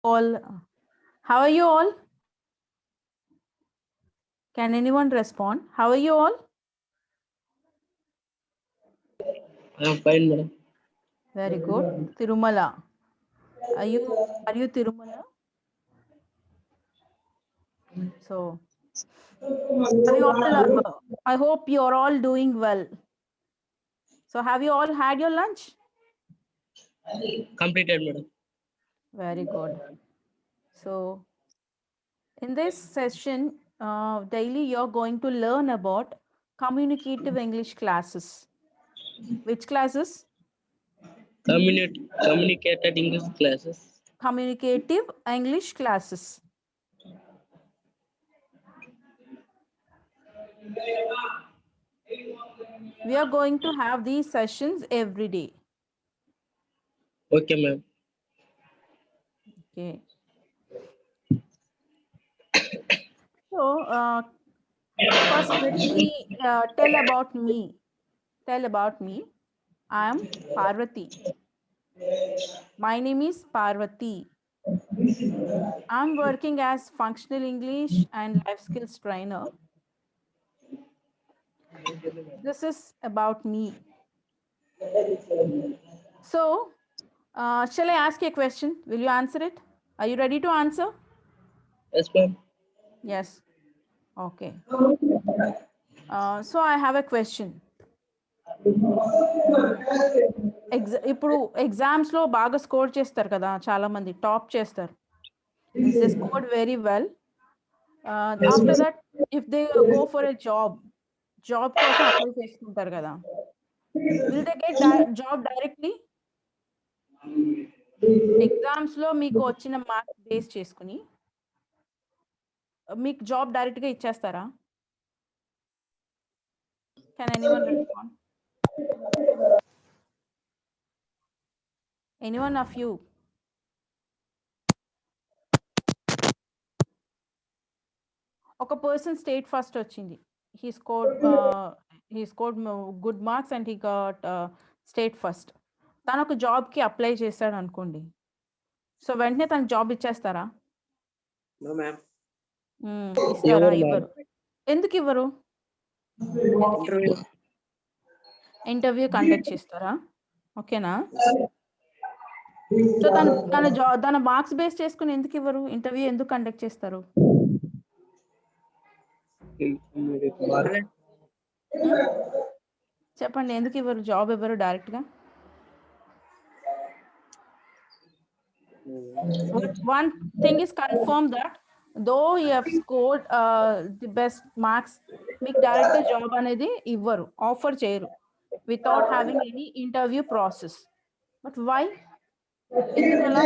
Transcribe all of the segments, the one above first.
all. How are you all? Can anyone respond? How are you all? I'm fine, madam. Very good. Tirumala. Are you Tirumala? So have you all, I hope you're all doing well. So have you all had your lunch? Completed, madam. Very good. So in this session, daily you're going to learn about communicative English classes. Which classes? Communicated English classes. Communicative English classes. We are going to have these sessions every day. Okay, ma'am. Okay. So first let me tell about me. I am Parvati. My name is Parvati. I'm working as functional English and life skills trainer. This is about me. So, shall I ask you a question? Will you answer it? Are you ready to answer? Yes, ma'am. Yes. Okay. So I have a question. ఇప్పుడు ఎగ్జామ్స్లో బాగా score చేస్తారు కదా చాలా మంది top చేస్తారు. If they scored very well, after that if they go for a job కోసం apply చేసుకుంటారు కదా, will they get job directly? ఎగ్జామ్స్లో మీకు వచ్చిన మార్క్స్ బేస్ చేసుకుని మీకు జాబ్ డైరెక్ట్గా ఇచ్చేస్తారా? Can anyone respond? Anyone of you? ఒక పర్సన్ స్టేట్ ఫస్ట్ వచ్చింది. he scored good marks and he got state first. తను ఒక జాబ్కి అప్లై చేశాడు అనుకోండి, సో వెంటనే తనకు జాబ్ ఇచ్చేస్తారా? ఇస్తారా? ఇవ్వరు. ఎందుకు ఇవ్వరు? ఇంటర్వ్యూ కండక్ట్ చేస్తారా? ఓకేనా? సో తన మార్క్స్ బేస్ చేసుకుని ఎందుకు ఇవ్వరు? ఇంటర్వ్యూ ఎందుకు కండక్ట్ చేస్తారు? చెప్పండి, ఎందుకు ఇవ్వరు? జాబ్ ఇవ్వరు డైరెక్ట్గా? One thing is confirmed that though you have scored the best marks, మీకు డైరెక్ట్గా జాబ్ అనేది ఇవ్వరు, ఆఫర్ చేయరు without having any interview process. But why? ఎందుకు అలా?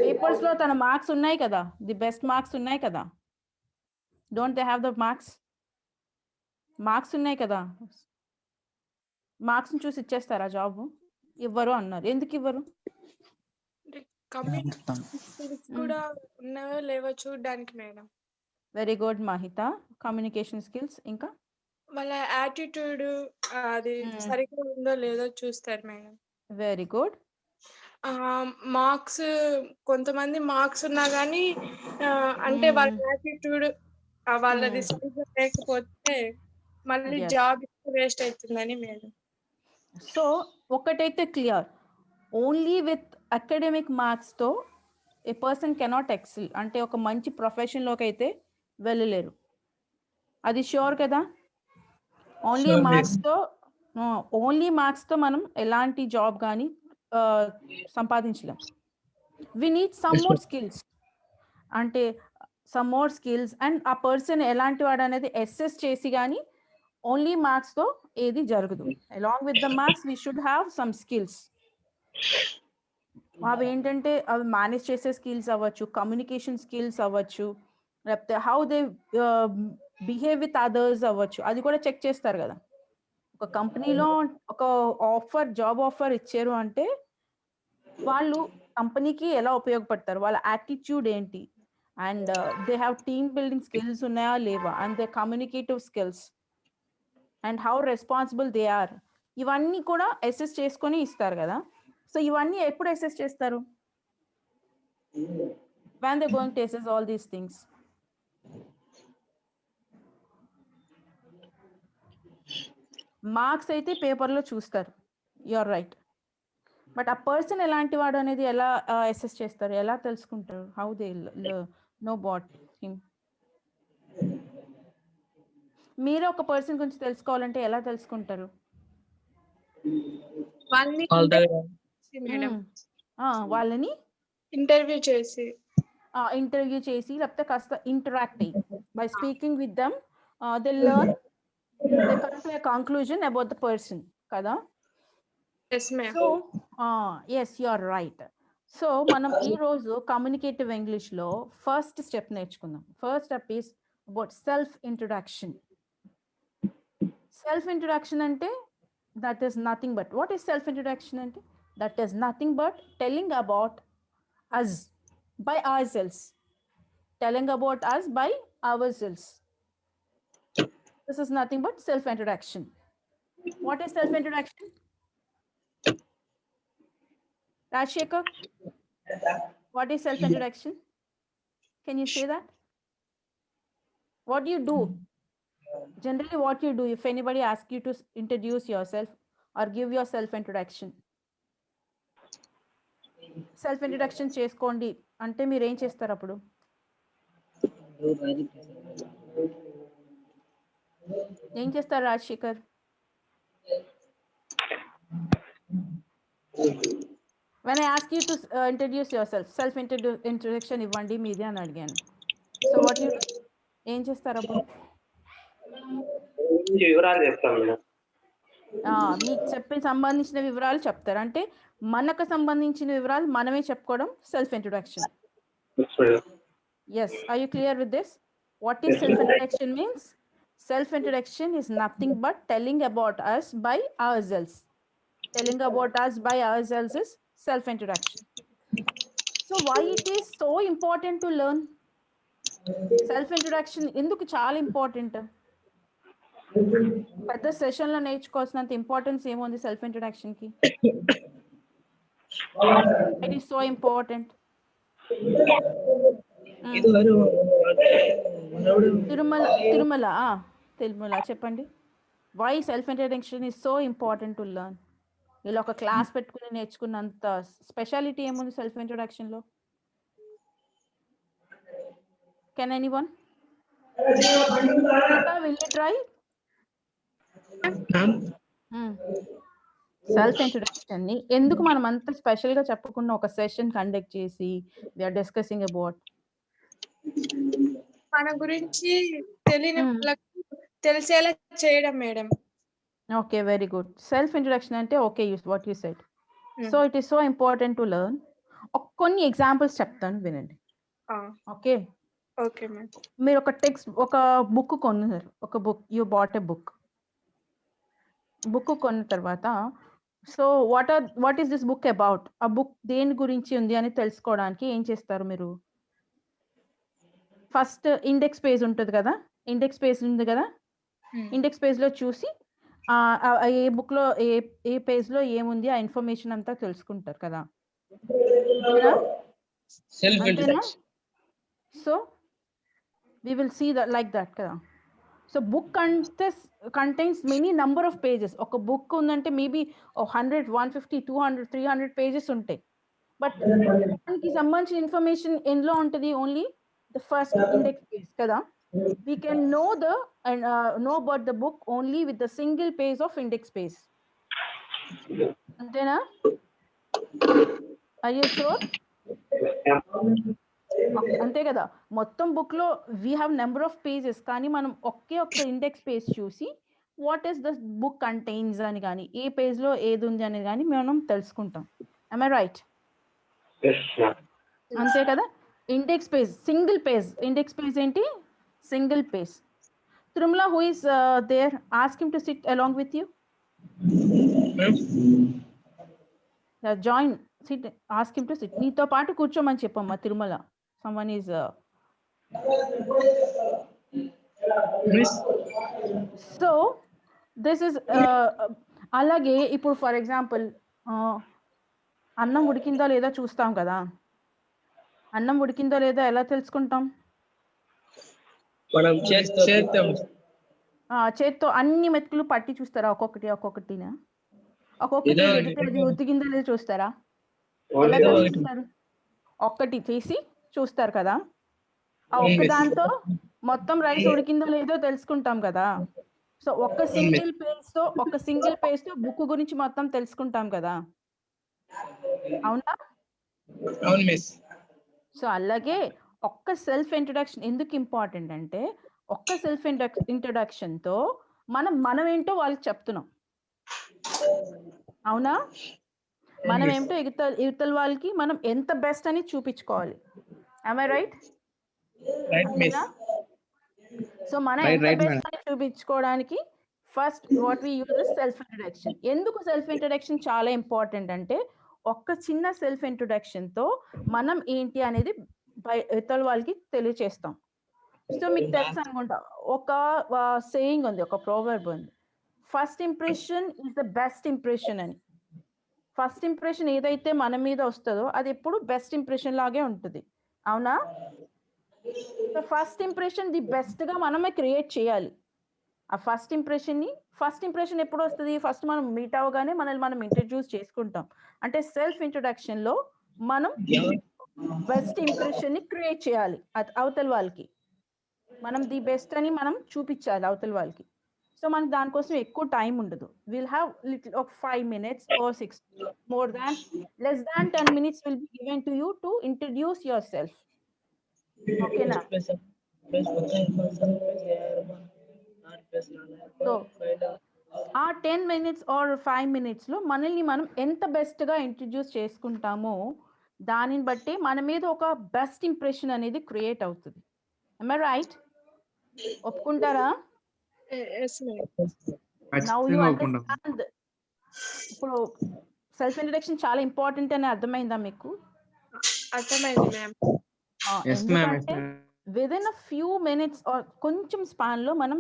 పేపర్స్లో తన మార్క్స్ ఉన్నాయి కదా, ది బెస్ట్ మార్క్స్ ఉన్నాయి కదా. Don't they have the marks ఉన్నాయి కదా, మార్క్స్ని చూసి ఇచ్చేస్తారా జాబ్? ఇవ్వరు అన్నారు. ఎందుకు ఇవ్వరు? కూడా ఉన్నాయో లేవో చూడడానికి madam. Very good Mahitha. Communication skills, ఇంకా వాళ్ళ యాటిట్యూడ్ అది సరిగ్గా ఉందో లేదో చూస్తారు మేడం. Very good. మార్క్స్, కొంతమంది మార్క్స్ ఉన్నా కానీ అంటే వాళ్ళ యాటిట్యూడ్ వాళ్ళది సరిగ్గా లేకపోతే మళ్ళీ జాబ్ వేస్ట్ అవుతుందని మేడం. సో ఒకటైతే క్లియర్, ఓన్లీ విత్ అకాడమిక్ మార్క్స్తో ఏ పర్సన్ కెనాట్ ఎక్సెల్, అంటే ఒక మంచి ప్రొఫెషన్లోకి అయితే వెళ్ళలేరు. అది ష్యూర్ కదా? ఓన్లీ మార్క్స్తో మనం ఎలాంటి జాబ్ కానీ సంపాదించలేం. We need some more skills, అంటే సమ్ మోర్ స్కిల్స్ అండ్ ఆ పర్సన్ ఎలాంటి వాడు అనేది అసెస్ చేసి కానీ ఓన్లీ మార్క్స్తో ఏది జరగదు. Along with the marks we should have some skills. అవి ఏంటంటే అవి మేనేజ్ చేసే స్కిల్స్ అవ్వచ్చు, కమ్యూనికేషన్ స్కిల్స్ అవ్వచ్చు, లేకపోతే how they behave with others అవ్వచ్చు. అది కూడా చెక్ చేస్తారు కదా. ఒక కంపెనీలో ఒక జాబ్ ఆఫర్ ఇచ్చారు అంటే వాళ్ళు కంపెనీకి ఎలా ఉపయోగపడతారు, వాళ్ళ యాటిట్యూడ్ ఏంటి, and they have team building skills ఉన్నాయా లేవా, and they communicative skills and how responsible they are, ఇవన్నీ కూడా అసెస్ చేసుకొని ఇస్తారు కదా. సో ఇవన్నీ ఎప్పుడు అసెస్ చేస్తారు? when they're going to assess all these things? Marks అయితే పేపర్లో చూస్తారు, యూఆర్ రైట్. బట్ ఆ పర్సన్ ఎలాంటి వాడు అనేది ఎలా అసెస్ చేస్తారు, ఎలా తెలుసుకుంటారు? How they know about him? మీరే ఒక పర్సన్ గురించి తెలుసుకోవాలంటే ఎలా తెలుసుకుంటారు? వాళ్ళని ఇంటర్వ్యూ చేసి లేకపోతే కాస్త ఇంటరాక్ట్ అయ్యి, by speaking with them they learn, they come to a conclusion about the person కదా. So yes you are right. So మనం ఈ రోజు కమ్యూనికేటివ్ ఇంగ్లీష్ లో ఫస్ట్ స్టెప్ నేర్చుకుందాం. First step is about self introduction. Self introduction అంటే that is nothing but, what is self introduction అంటే that is nothing but telling about us by ourselves, telling about us by ourselves. This is nothing but self introduction. What is self introduction? Rajshekar, what is self introduction? Can you say that? What do you do generally? What you do if anybody asks you to introduce yourself or give your self introduction? Self introduction చేసుకోండి అంటే మీరు ఏం చేస్తారు అప్పుడు? ఏం చేస్తారు Rajasekhar? when I ask you to introduce yourself, self introduction ఇవ్వండి మీది అని అడిగాను. సో వాట్ యు ఏం చేస్తారు అప్పుడు? వివరాలు చెప్తాను. మీకు చెప్పిన సంబంధించిన వివరాలు చెప్తారు. అంటే మనకు సంబంధించిన వివరాలు మనమే చెప్పుకోవడం self introduction. Yes, are you clear with this? What is self introduction means? Self introduction is nothing but telling about us by ourselves. Telling about us by ourselves is self introduction. So why it is so important to learn self introduction? ఎందుకు చాలా important? పెద్ద session లో నేర్చుకోవాల్సినంత importance ఏముంది self introduction కి? It is so important. Tirumala చెప్పండి. Why self introduction is so important to learn? ఇలా ఒక క్లాస్ పెట్టుకుని నేర్చుకున్నంత స్పెషాలిటీ ఏముంది సెల్ఫ్ ఇంట్రొడక్షన్ లో? Can anyone? Will you try? Self introduction ని ఎందుకు మనం అంత స్పెషల్ గా చెప్పకుండా ఒక సెషన్ కండక్ట్ చేసి వి ఆర్ డిస్కసింగ్ అబౌట్ మన గురించి తెలియని వాళ్ళకి తెలిసేలా చేయడం madam. Okay, very good. Self introduction అంటే okay, what you said. So it is so important to learn. కొన్ని ఎగ్జాంపుల్స్ చెప్తాను వినండి. Okay okay ma'am. మీరు ఒక బుక్ కొన్నారు, ఒక book, you bought a book కొన్న తర్వాత so what is this book about? ఆ బుక్ దేని గురించి ఉంది అని తెలుసుకోవడానికి ఏం చేస్తారు మీరు? ఫస్ట్ ఇండెక్స్ పేజ్ ఉంటుంది కదా, ఇండెక్స్ పేజ్ లో చూసి ఏ బుక్ లో ఏ పేజ్ లో ఏముంది ఆ ఇన్ఫర్మేషన్ అంతా తెలుసుకుంటారు కదా. So we will see that like that కదా. So book contains many number of pages. ఒక బుక్ ఉందంటే మేబీ 100, 150, 200, 300 పేజెస్ ఉంటాయి. బట్ దానికి సంబంధించిన ఇన్ఫర్మేషన్ ఎందులో ఉంటుంది? Only the first index page కదా. we can know about the book only with the single page of index page. అంతేనా? are you sure? అంతే కదా. మొత్తం బుక్ లో we have number of pages, కానీ మనం ఒకే ఒక్క ఇండెక్స్ పేజ్ చూసి what is the book contains అని కానీ ఏ పేజ్ లో ఏది ఉంది అనేది కానీ మనం తెలుసుకుంటాం. am I right? అంతే కదా. Index page single page, index page ఏంటి? Single page. Tirumala, who is there? Ask him to sit along with you. Join, sit, ask him to sit. నీతో పాటు కూర్చోమని చెప్పమ్మా Tirumala. someone is so this is అలాగే ఇప్పుడు for example అన్నం ఉడికిందా లేదా చూస్తాం కదా. అన్నం ఉడికిందో లేదో ఎలా తెలుసుకుంటాం? మనం చేస్తాం. చేత్తో అన్ని మెతుకులు పట్టి చూస్తారా ఒక్కొక్కటినా? ఒక్కొక్కటి ఏదో పెడితే అది ఉతికిందో లేదో చూస్తారా? ఎలా ఏదో ఒకటి. తెలుసుకుంటారు? ఒక్కటి తీసి చూస్తారు కదా, ఆ ఒక్క దాంతో మొత్తం రైస్ ఉడికిందో లేదో తెలుసుకుంటాం కదా. సో ఒక్క సింగిల్ పేజ్ తో బుక్ గురించి మొత్తం తెలుసుకుంటాం కదా, అవునా? అవును మిస్. సో అలాగే ఒక్క సెల్ఫ్ ఇంట్రొడక్షన్ ఎందుకు ఇంపార్టెంట్ అంటే, ఒక్క సెల్ఫ్ ఇంట్రొడక్షన్ తో మనం ఏంటో వాళ్ళకి చెప్తున్నాం, అవునా? మనం ఏంటో ఇవతల వాళ్ళకి మనం ఎంత బెస్ట్ అని చూపించుకోవాలి. am I right? Right miss. So మనం ఎంత బెస్ట్ అని చూపించుకోవడానికి first what we use is self introduction. ఎందుకు సెల్ఫ్ ఇంట్రొడక్షన్ చాలా ఇంపార్టెంట్ అంటే, ఒక్క చిన్న సెల్ఫ్ ఇంట్రొడక్షన్ తో మనం ఏంటి అనేది ఇతర వాళ్ళకి తెలియచేస్తాం. సో మీకు తెలుసు అనుకుంటా, ఒక సేయింగ్ ఉంది, ఒక ప్రోవర్బ్ ఉంది, first impression is the best impression అని. ఫస్ట్ ఇంప్రెషన్ ఏదైతే మన మీద వస్తుందో అది ఎప్పుడు బెస్ట్ ఇంప్రెషన్ లాగే ఉంటుంది, అవునా? So first impression the best గా మనమే క్రియేట్ చేయాలి. ఆ ఫస్ట్ ఇంప్రెషన్ ఎప్పుడు వస్తుంది? ఫస్ట్ మనం మీట్ అవగానే మనల్ని మనం ఇంట్రడ్యూస్ చేసుకుంటాం. అంటే సెల్ఫ్ ఇంట్రొడక్షన్ లో మనం బెస్ట్ ఇంప్రెషన్ ని క్రియేట్ చేయాలి అవతల వాళ్ళకి. మనం ది బెస్ట్ అని మనం చూపించాలి అవతల వాళ్ళకి. సో మనకు దానికోసం ఎక్కువ టైం ఉండదు. విల్ హ్యావ్ లిటిల్ ఒక 5 minutes or 6, less than 10 minutes will be given to you to introduce yourself. ఓకేనా? సో ఆ 10 minutes or 5 minutes లో మనల్ని మనం ఎంత బెస్ట్ గా ఇంట్రడ్యూస్ చేసుకుంటామో దానిని బట్టి మన మీద ఒక బెస్ట్ ఇంప్రెషన్ అనేది క్రియేట్ అవుతుంది. am I right? ఒప్పుకుంటారా? Yes, ma'am. Now you understand. ఇప్పుడు సెల్ఫ్ ఇంట్రడక్షన్ చాలా ఇంపార్టెంట్ అని అర్థమైందా మీకు? అర్థమైంది మ్యామ్. ఎందుకంటే విదిన్ అ ఫ్యూ మినిట్స్ కొంచెం స్పాన్ లో మనం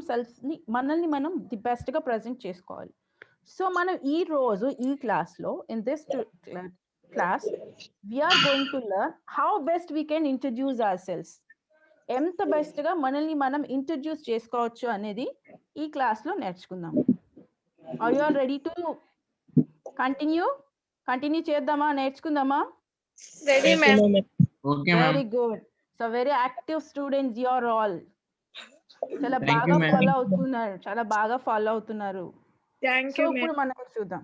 మనల్ని మనం ది బెస్ట్ గా ప్రెజెంట్ చేసుకోవాలి. సో మనం ఈ రోజు ఈ క్లాస్ లో in this class we're going to learn how best we can introduce ourselves. ఎంత బెస్ట్ గా మనల్ని మనం ఇంట్రడ్యూస్ చేసుకోవచ్చు అనేది ఈ క్లాస్ లో నేర్చుకుందాం. Are you all ready to continue చేద్దామా, నేర్చుకుందామా? Ready ma'am. Okay ma'am. Very good. So very active students you are all. చాలా బాగా ఫాలో అవుతున్నారు. థ్యాంక్ సో యూ ఇప్పుడు మ్యామ్. మనం చూద్దాం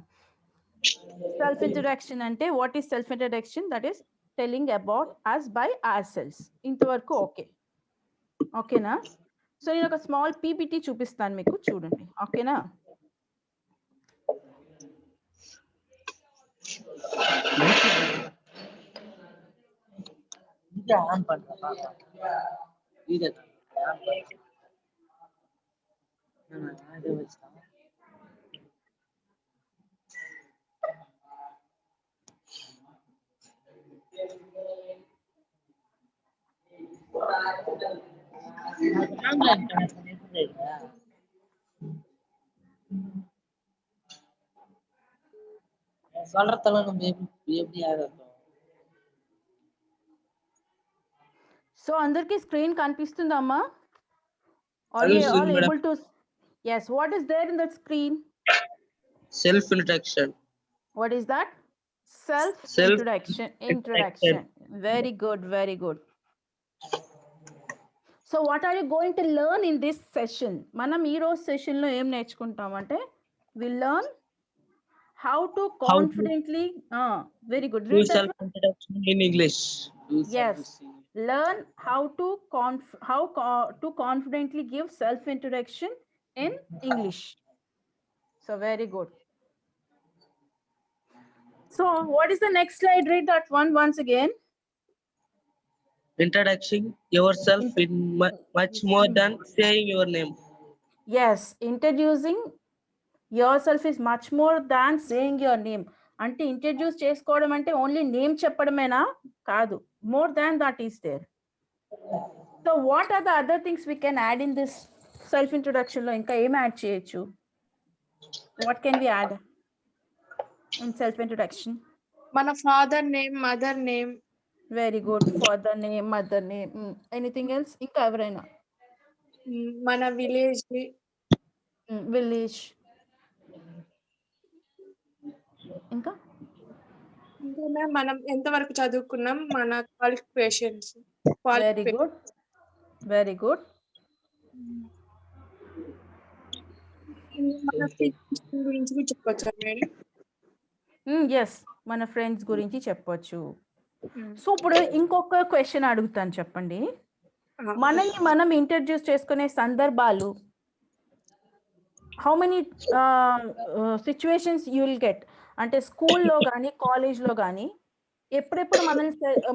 సెల్ఫ్ ఇంట్రొడక్షన్ అంటే what is self introduction? That is telling about us by ourselves. ఇంతవరకు ఓకేనా? So నేను ఒక స్మాల్ పీపీటీ చూపిస్తాను మీకు, చూడండి. ఓకేనా? సో అందరికి screen కనిపిస్తుందమ్మా? Are you all able to? Yes. What is there in that screen? Self introduction. What is that? Self introduction. Very good. So what are you going to learn in this session? మనం ఈ రోజు session లో ఏం నేర్చుకుంటామంటే, we learn how to confidently very good. Do self introduction in English. Yes. Learn how to confidently give self introduction in English. So very good. So what is the next slide? Read that one once again. Introducing yourself in much more than saying your name. Yes, introducing yourself is much more than saying your name. అంటే introduce చేసుకోవడం అంటే only name చెప్పడమేనా? కాదు, more than that is there. So what are the other things we can add in this self introduction లో? ఇంకా ఏం add చేయొచ్చు? What can we add in self introduction? మన father name, mother name, very good. Father name, mother name. Anything else? ఇంకా ఎవరైనా? మన village, village. ఇంకా ఇంకా మ్యామ్ మనం ఎంతవరకు చదువుకున్నాం, మన qualifications. Very good, very good. మన ఫ్రెండ్స్ గురించి కూడా చెప్పొచ్చా మేడం? ఎస్, మన ఫ్రెండ్స్ గురించి చెప్పొచ్చు. సో ఇప్పుడు ఇంకొక క్వశ్చన్ అడుగుతాను, చెప్పండి. మనల్ని మనం ఇంట్రడ్యూస్ చేసుకునే సందర్భాలు, how many situations you will get? అంటే స్కూల్లో కానీ కాలేజ్లో కానీ ఎప్పుడెప్పుడు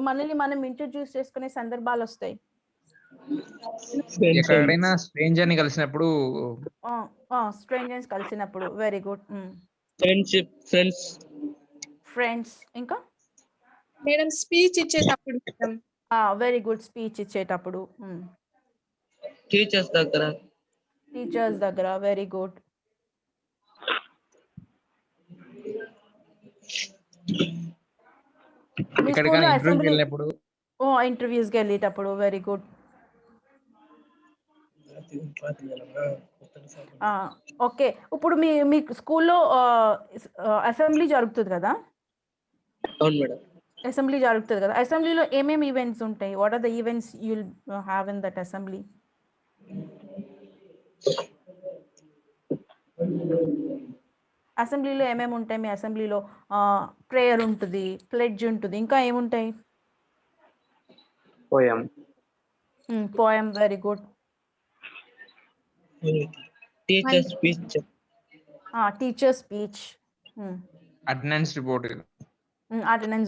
మనల్ని మనం ఇంట్రడ్యూస్ చేసుకునే సందర్భాలు వస్తాయి? ఎక్కడైనా స్ట్రేంజర్ ని కలిసినప్పుడు. స్ట్రేంజర్స్ కలిసినప్పుడు. Very good. Friendship, friends. ఇంకా మేడం స్పీచ్ ఇచ్చేటప్పుడు. వెరీ గుడ్, స్పీచ్ ఇచ్చేటప్పుడు. టీచర్స్ దగ్గర. Very good. ఇంటర్వ్యూస్కి వెళ్ళేటప్పుడు. Very good. ఓకే, ఇప్పుడు మీ స్కూల్లో అసెంబ్లీ జరుగుతుంది కదా? అవును మేడం. అసెంబ్లీ జరుగుతుంది కదా, అసెంబ్లీలో ఏమేమి ఈవెంట్స్ ఉంటాయి? What are the events you will have in that assembly? అసెంబ్లీలో ఏమేమి ఉంటాయి? మీ అసెంబ్లీలో ప్రేయర్ ఉంటుంది, ప్లెడ్జ్ ఉంటుంది, ఇంకా ఏముంటాయి? Poem. Very good. Teacher speech. Attendance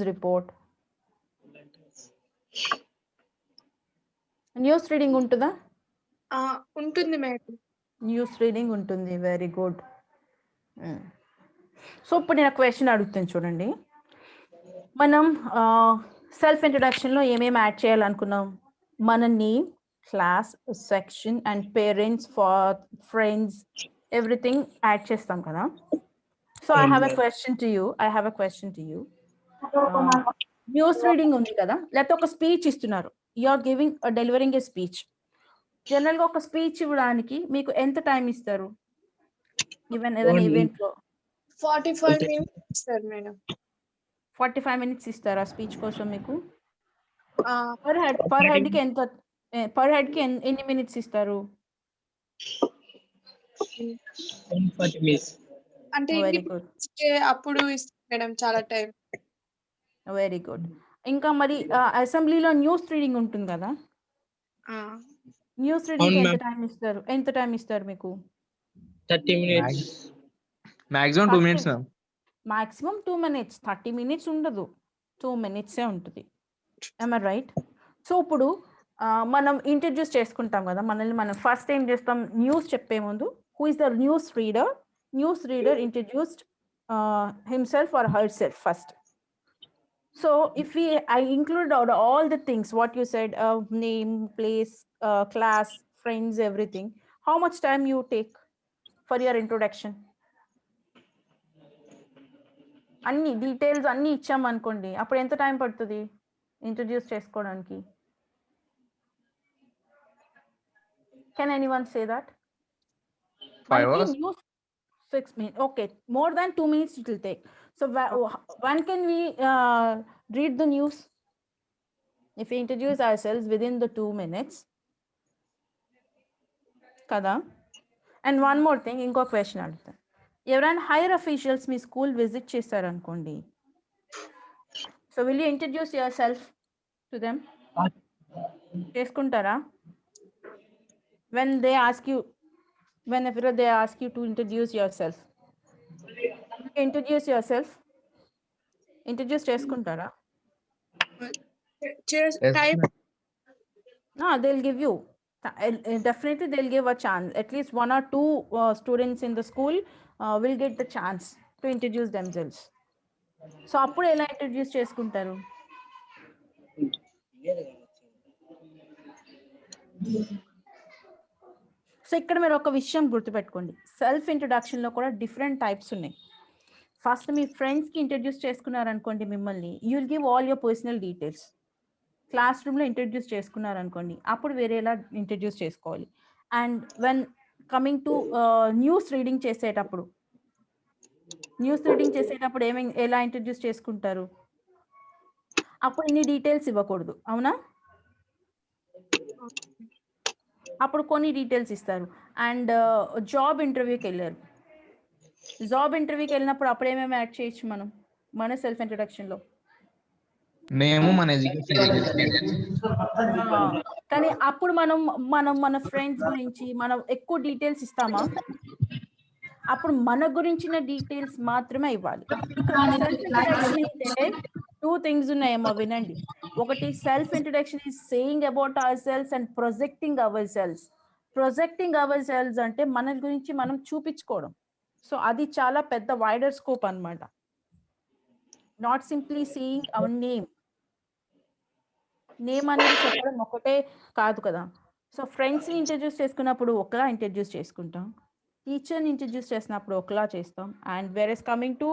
report. News reading ఉంటుందా? ఉంటుంది మేడం. న్యూస్ రీడింగ్ ఉంటుంది. Very good. సో ఇప్పుడు నేను క్వశ్చన్ అడుగుతాను, చూడండి. మనం సెల్ఫ్ ఇంట్రడక్షన్లో ఏమేమి యాడ్ చేయాలనుకున్నాం? మన name, class, section and parents, for friends, everything add చేస్తాం కదా. So I have a question to you. News reading ఉంది కదా, లేకపోతే ఒక స్పీచ్ ఇస్తున్నారు, you are delivering a speech. General గా ఒక స్పీచ్ ఇవ్వడానికి మీకు ఎంత టైం ఇస్తారు? ఈవెన్ ఏదైనా ఈవెంట్ లో 45 minutes ఇస్తారు మేడం. 45 minutes ఇస్తారా స్పీచ్ కోసం మీకు? పర్ హెడ్ కి ఎంత, పర్ హెడ్ కి ఎన్ని మినిట్స్ ఇస్తారు? అంటే అప్పుడు ఇస్తారు మేడం చాలా టైం. Very good. ఇంకా మరి అసెంబ్లీలో న్యూస్ రీడింగ్ ఉంటుంది కదా, న్యూస్ రీడింగ్ ఎంత టైం ఇస్తారు మీకు? 30 minutes. Maximum 2 minutes. Maximum 2 minutes. 30 minutes ఉండదు, 2 minutes ఉంటుంది. am I right? సో ఇప్పుడు మనం ఇంట్రడ్యూస్ చేసుకుంటాం కదా మనల్ని. మనం ఫస్ట్ ఏం చేస్తాం? న్యూస్ చెప్పే ముందు who is the news reader introduced himself or her self first. So if I include all the things what you said, name, place, class, friends, everything, how much time you take for your introduction? అన్ని details అన్ని ఇచ్చాం అనుకోండి, అప్పుడు ఎంత time పడుతుంది introduce చేసుకోవడానికి? Can anyone say that? 5 hours. 6 minutes. Okay, more than 2 minutes it will take. So when can we read the news? If we introduce ourselves within the 2 minutes. Kada? And one more thing, inko question aduguta. ఎవరైనా higher officials మీ school visit చేశారు అనుకోండి, so will you introduce your self to them? చేసుకుంటారా? whenever they ask you to introduce yourself, introduce చేసుకుంటారా? They'll give you, definitely they'll give a chance. At least 1 or 2 students in the school will get the chance to introduce themselves. So appudu ela introduce చేసుకుంటారు? So ఇక్కడ మీరు ఒక విషయం గుర్తుపెట్టుకోండి, self introduction లో కూడా different types ఉన్నాయి. First మీ friends కి ఇంట్రడ్యూస్ చేసుకున్నారనుకోండి మిమ్మల్ని, you will give all your personal details. Class రూమ్లో ఇంట్రడ్యూస్ చేసుకున్నారు అనుకోండి, అప్పుడు వేరేలా ఇంట్రడ్యూస్ చేసుకోవాలి. And when coming to news reading చేసేటప్పుడు ఎలా ఇంట్రడ్యూస్ చేసుకుంటారు? అప్పుడు ఇన్ని డీటెయిల్స్ ఇవ్వకూడదు, అవునా? అప్పుడు కొన్ని డీటెయిల్స్ ఇస్తారు. అండ్ జాబ్ ఇంటర్వ్యూకి వెళ్ళినప్పుడు అప్పుడు ఏమేమి యాడ్ చేయొచ్చు మనం మన సెల్ఫ్ ఇంట్రడక్షన్లో? నేము, మన ఎడ్యుకేషన్ డీటెయిల్స్. కానీ అప్పుడు మనం మన ఫ్రెండ్స్ గురించి మనం ఎక్కువ డీటెయిల్స్ ఇస్తామా? అప్పుడు మన గురించిన డీటెయిల్స్ మాత్రమే ఇవ్వాలి. ఇక్కడ సెల్ఫ్ ఇంట్రడక్షన్ ఏంటంటే 2 థింగ్స్ ఉన్నాయేమో వినండి. ఒకటి, self introduction is saying about ourselves and projecting ourselves. Projecting ourselves అంటే మన గురించి మనం చూపించుకోవడం. సో అది చాలా పెద్ద వైడర్ స్కోప్ అన్నమాట. Not simply saying our name అనేది చెప్పడం ఒకటే కాదు కదా. సో ఫ్రెండ్స్ని ఇంట్రడ్యూస్ చేసుకున్నప్పుడు ఒకలా ఇంట్రడ్యూస్ చేసుకుంటాం, టీచర్ని ఇంట్రడ్యూస్ చేసినప్పుడు ఒకలా చేస్తాం. And whereas coming to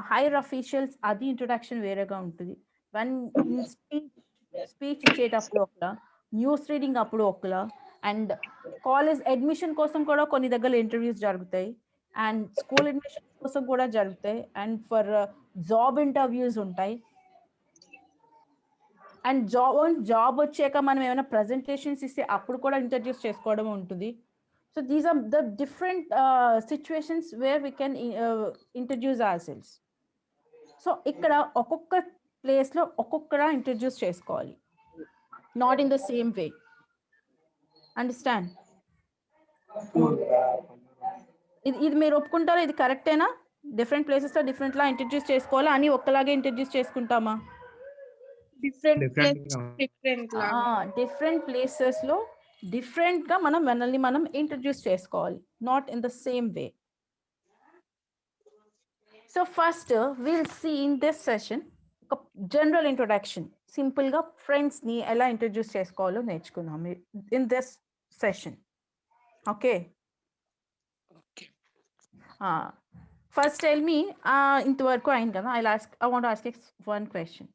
higher officials, అది ఇంట్రొడక్షన్ వేరేగా ఉంటుంది. వన్ స్పీచ్ ఇచ్చేటప్పుడు ఒకలా, న్యూస్ రీడింగ్ అప్పుడు ఒకలా, అండ్ కాలేజ్ అడ్మిషన్ కోసం కూడా కొన్ని దగ్గర ఇంటర్వ్యూస్ జరుగుతాయి, అండ్ స్కూల్ అడ్మిషన్ కోసం కూడా జరుగుతాయి, అండ్ ఫర్ జాబ్ ఇంటర్వ్యూస్ ఉంటాయి. అండ్ జాబ్ వచ్చాక మనం ఏమైనా ప్రజెంటేషన్స్ ఇస్తే అప్పుడు కూడా ఇంట్రడ్యూస్ చేసుకోవడం ఉంటుంది. So these are the different situations where we can introduce ourselves. So ఇక్కడ ఒక్కొక్క ప్లేస్లో ఒక్కొక్కలా ఇంట్రడ్యూస్ చేసుకోవాలి, not in the same way. Understand? ఇది మీరు ఒప్పుకుంటారా? ఇది కరెక్టేనా? డిఫరెంట్ ప్లేసెస్లో డిఫరెంట్లా ఇంట్రడ్యూస్ చేసుకోవాలా, అని ఒక్కలాగే ఇంట్రడ్యూస్ చేసుకుంటామా? డిఫరెంట్ ప్లేసెస్లో డిఫరెంట్గా మనల్ని మనం ఇంట్రడ్యూస్ చేసుకోవాలి, not in the same way. So first will see in this session ఒక జనరల్ ఇంట్రొడక్షన్, సింపుల్గా ఫ్రెండ్స్ని ఎలా ఇంట్రడ్యూస్ చేసుకోవాలో నేర్చుకుందాం in this session. Okay, first tell me, ఇంతవరకు అయింది కదా, I want ask one question.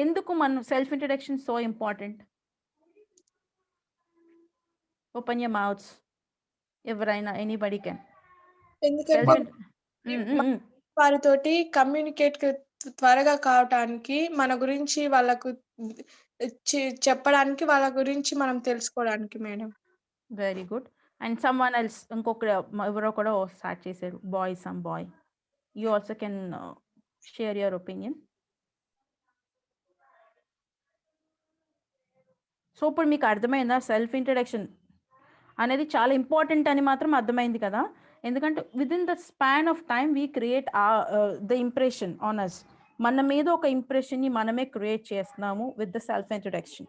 ఎందుకు మన self introduction so important? Open your mouths, ఎవరైనా, ఎనీబడి కెన్. వారితోటి కమ్యూనికేట్ త్వరగా కావటానికి, మన గురించి వాళ్ళకు చెప్పడానికి, వాళ్ళ గురించి మనం తెలుసుకోవడానికి madam. Very good. And someone else, ఎవరో కూడా స్టార్ట్ చేశారు, some boy. You also can share your opinion. So ఇప్పుడు మీకు అర్థమైందా సెల్ఫ్ ఇంట్రడక్షన్ అనేది చాలా ఇంపార్టెంట్ అని మాత్రం అర్థమైంది కదా? ఎందుకంటే within the span of time we create the impression on us. మన మీద ఒక ఇంప్రెషన్ని మనమే క్రియేట్ చేస్తున్నాము with the self introduction.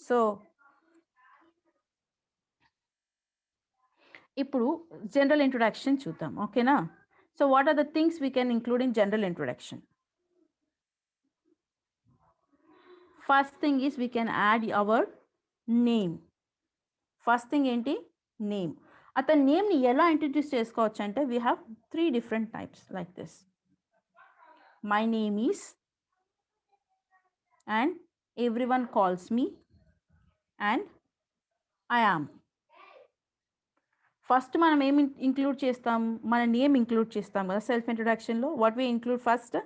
So ఇప్పుడు జనరల్ ఇంట్రొడక్షన్ చూద్దాం, ఓకేనా? So what are the things we can include in general introduction? First thing is we can add our name. First thing ఏంటి? నేమ్. అతని నేమ్ని ఎలా ఇంట్రడ్యూస్ చేసుకోవచ్చు అంటే we have 3 different types like this. My name is, and everyone calls me, and I am. First మనం ఏమి include చేస్తాం? మన name include చేస్తాం కదా సెల్ఫ్ ఇంట్రొడక్షన్లో. What we include first?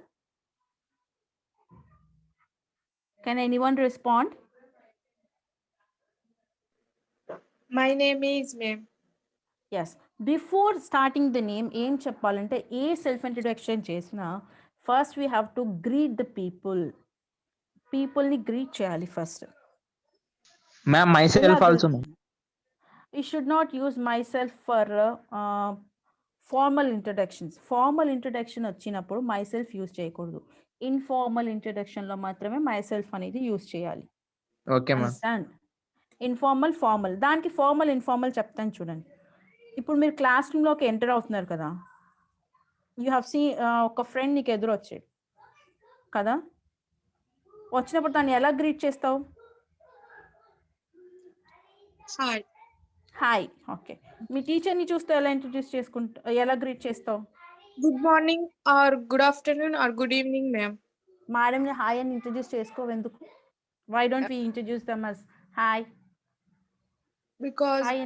Can anyone respond? My name is ma'am. Yes. Before starting the name, ఏం చెప్పాలంటే ఏ సెల్ఫ్ ఇంట్రొడక్షన్ చేసినా first we have to greet the పీపుల్ని గ్రీట్ చేయాలి first. Ma'am myself also. You should not use myself for formal introductions. Formal introduction వచ్చినప్పుడు myself use చేయకూడదు. Informal ఇంట్రొడక్షన్లో మాత్రమే మై సెల్ఫ్ అనేది use చేయాలి. Okay ma'am. Informal, formal. దానికి formal, informal చెప్తాను చూడండి. ఇప్పుడు మీరు క్లాస్ రూమ్లోకి ఎంటర్ అవుతున్నారు కదా, యూ హ్యావ్ సీ ఒక ఫ్రెండ్ నీకు ఎదురు వచ్చాడు కదా, వచ్చినప్పుడు దాన్ని ఎలా గ్రీట్ చేస్తావు? హాయ్. ఓకే. మీ టీచర్ని చూస్తే ఎలా ఇంట్రడ్యూస్ ఎలా గ్రీట్ చేస్తావు? Good morning or good afternoon or good evening ma'am. మేడంని హాయ్ అని ఇంట్రడ్యూస్ చేసుకోవు ఎందుకు? Why don't we introduce them as hi? Because Hi,